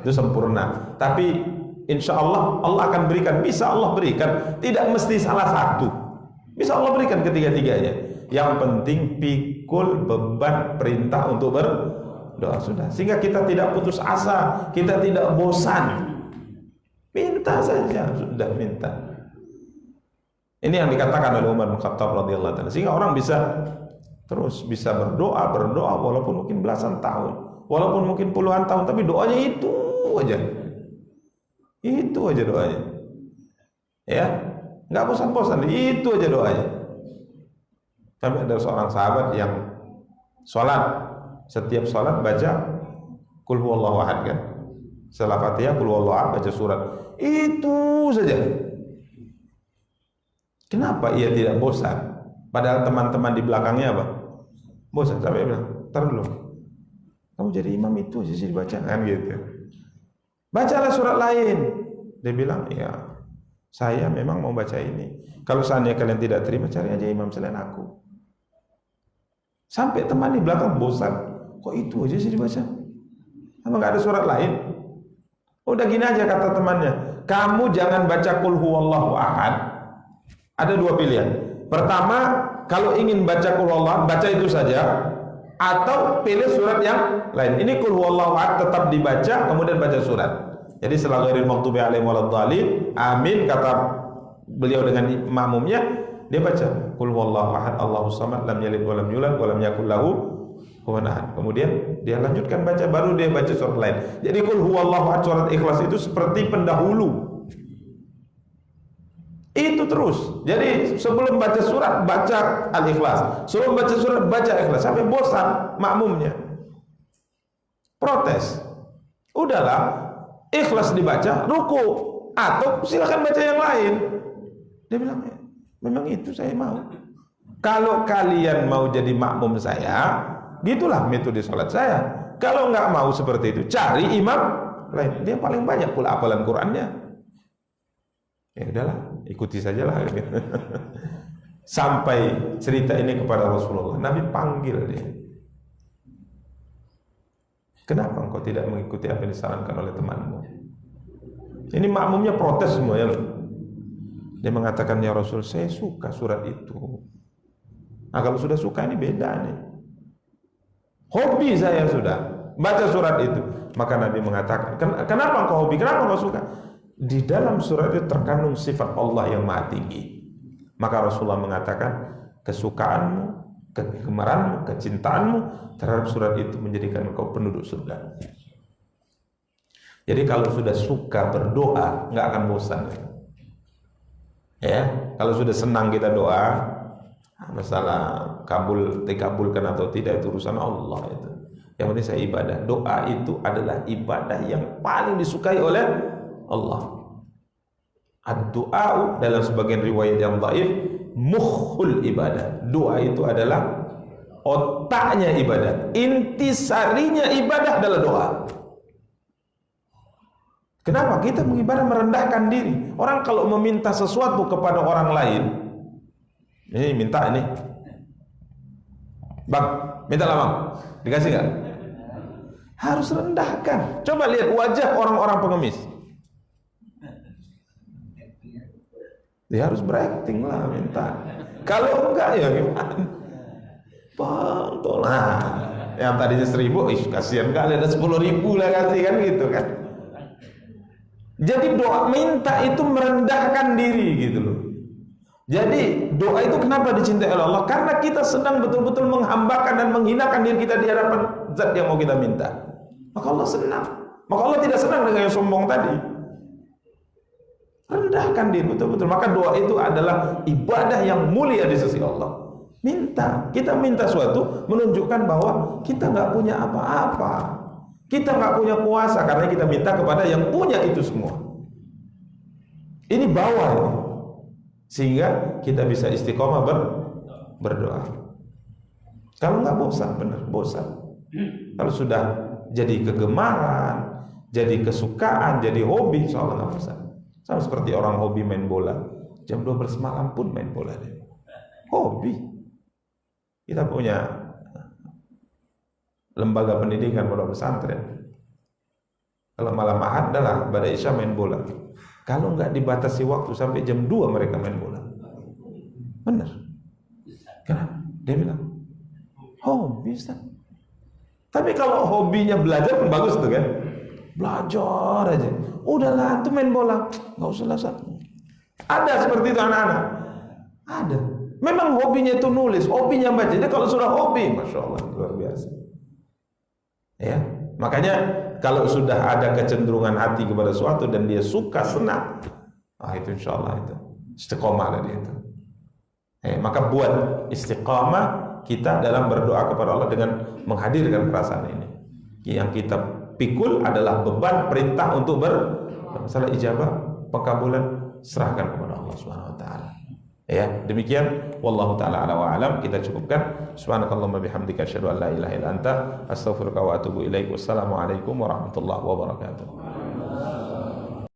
Itu sempurna. Tapi insya Allah Allah akan berikan, bisa Allah berikan, tidak mesti salah satu. Bisa Allah berikan ketiga-tiganya. Yang penting pikul beban perintah untuk berdoa sudah. Sehingga kita tidak putus asa, kita tidak bosan. Minta saja, sudah minta. Ini yang dikatakan oleh Umar bin Khattab radhiyallahu anhu. Sehingga orang bisa terus bisa berdoa walaupun mungkin belasan tahun. walaupun mungkin puluhan tahun, tapi doanya itu aja doanya, ya, nggak bosan-bosan, itu aja doanya. Tapi ada seorang sahabat yang setiap sholat baca Qul huwallahu ahad kan, setelah Fatihah Qul huwallahu ahad baca surat, itu saja. Kenapa ia tidak bosan? Padahal teman-teman di belakangnya apa? Bosan. Sampai bilang, "Tar dulu, kamu jadi imam itu aja sih dibaca kan," gitu. Bacalah surat lain. Dia bilang, "Ya, saya memang mau baca ini. Kalau seandainya kalian tidak terima, cari aja imam selain aku." Sampai teman di belakang bosan. Kok itu aja sih dibaca? Emang nggak ada surat lain? Udah gini aja kata temannya, kamu jangan baca Qul huwallahu ahad. Ada dua pilihan. Pertama, kalau ingin baca Qul huwallahu ahad, baca itu saja, atau pilih surat yang lain. Ini Qul huwallahu ahad tetap dibaca, kemudian baca surat. Jadi setelah ghairil maghdubi alaihim waladdallin, amin kata beliau dengan makmumnya, dia baca Qul huwallahu ahad Allahus samad lam yalid wa lam yulad wa lam yakul lahu kufuwan ahad. Kemudian dia lanjutkan baca, baru dia baca surat lain. Jadi Qul huwallahu ahad surat Ikhlas itu seperti pendahulu. Itu terus. Jadi sebelum baca surat baca Al-Ikhlas, sebelum baca surat baca Ikhlas, sampai bosan makmumnya. Protes. Udahlah, Ikhlas dibaca, ruku, atau silakan baca yang lain. Dia bilang, memang itu saya mau. Kalau kalian mau jadi makmum saya, gitulah metode sholat saya. Kalau nggak mau seperti itu, cari imam lain. Dia paling banyak pula hafalan Qurannya. Ya udahlah, ikuti sajalah. Sampai cerita ini kepada Rasulullah, Nabi panggil dia. Kenapa engkau tidak mengikuti apa yang disarankan oleh temanmu? Ini makmumnya protes semua ya. Dia mengatakan, ya Rasul, saya suka surat itu. Nah kalau sudah suka ini beda nih. Hobi saya sudah baca surat itu. Maka Nabi mengatakan, kenapa engkau hobi? Kenapa engkau suka? Di dalam surat itu terkandung sifat Allah yang maha tinggi. Maka Rasulullah mengatakan, kesukaanmu, kegemaranmu, kecintaanmu terhadap surat itu menjadikan engkau penduduk surga. Jadi kalau sudah suka berdoa, nggak akan bosan. Ya, kalau sudah senang kita doa, masalah dikabulkan atau tidak itu urusan Allah itu. Yang penting saya ibadah. Doa itu adalah ibadah yang paling disukai oleh Allah. Ad-du'a dalam sebagian riwayat yang dhaif, mukhul ibadah. Doa itu adalah otaknya ibadah. Intisarinya ibadah adalah doa. Kenapa? Kita mengibadah merendahkan diri. Orang kalau meminta sesuatu kepada orang lain, ini minta ini, bang, minta lah bang, dikasih nggak? Harus rendahkan. Coba lihat wajah orang-orang pengemis. Dia harus berakting lah minta. Kalau enggak ya gimana? Bang, tolong. Yang tadinya 1.000, kasihan kali ada 10.000 lah kasih kan gitu kan. Jadi doa minta itu merendahkan diri gitu loh. Jadi doa itu kenapa dicintai oleh Allah? Karena kita sedang betul-betul menghambakan dan menghinakan diri kita di hadapan zat yang mau kita minta. Maka Allah senang. Maka Allah tidak senang dengan yang sombong tadi. Rendahkan diri betul-betul. Maka doa itu adalah ibadah yang mulia di sisi Allah. Minta, kita minta suatu menunjukkan bahwa kita nggak punya apa-apa. Kita nggak punya kuasa karena kita minta kepada yang punya itu semua. Ini bawah ini. Sehingga kita bisa istiqomah berdoa. Kalau nggak bosan, benar bosan. Kalau sudah jadi kegemaran, jadi kesukaan, jadi hobi, soalnya nggak bosan. Sama seperti orang hobi main bola, jam 12 malam pun main bola dia. Hobi. Kita punya lembaga pendidikan pondok pesantren. Kalau malam Ahad adalah pada Isya main bola. Kalau nggak dibatasi waktu sampai jam 2 mereka main bola. Benar. Kenapa? Dia bilang hobi Ustaz. Tapi kalau hobinya belajar pun bagus tuh kan. Belajar aja. Udahlah tuh main bola. Nggak usah lah Ustaz. Ada seperti itu anak-anak. Ada. Memang hobinya itu nulis, hobinya baca. Jadi kalau sudah hobi, Masya Allah luar biasa. Ya, Makanya kalau sudah ada kecenderungan hati kepada suatu dan dia suka, senang, itu insya Allah itu istiqomah dari itu. Maka buat istiqamah kita dalam berdoa kepada Allah dengan menghadirkan perasaan ini. Yang kita pikul adalah beban perintah untuk masalah ijabah, pengkabulan, serahkan kepada Allah Subhanahu wa taala. Ya, demikian wallahu taala ala wa alam. Kita cukupkan. Subhanakallahumma bihamdika asyhadu an la ilaha illa anta astaghfiruka wa atubu ilaik. Wassalamualaikum warahmatullahi wabarakatuh.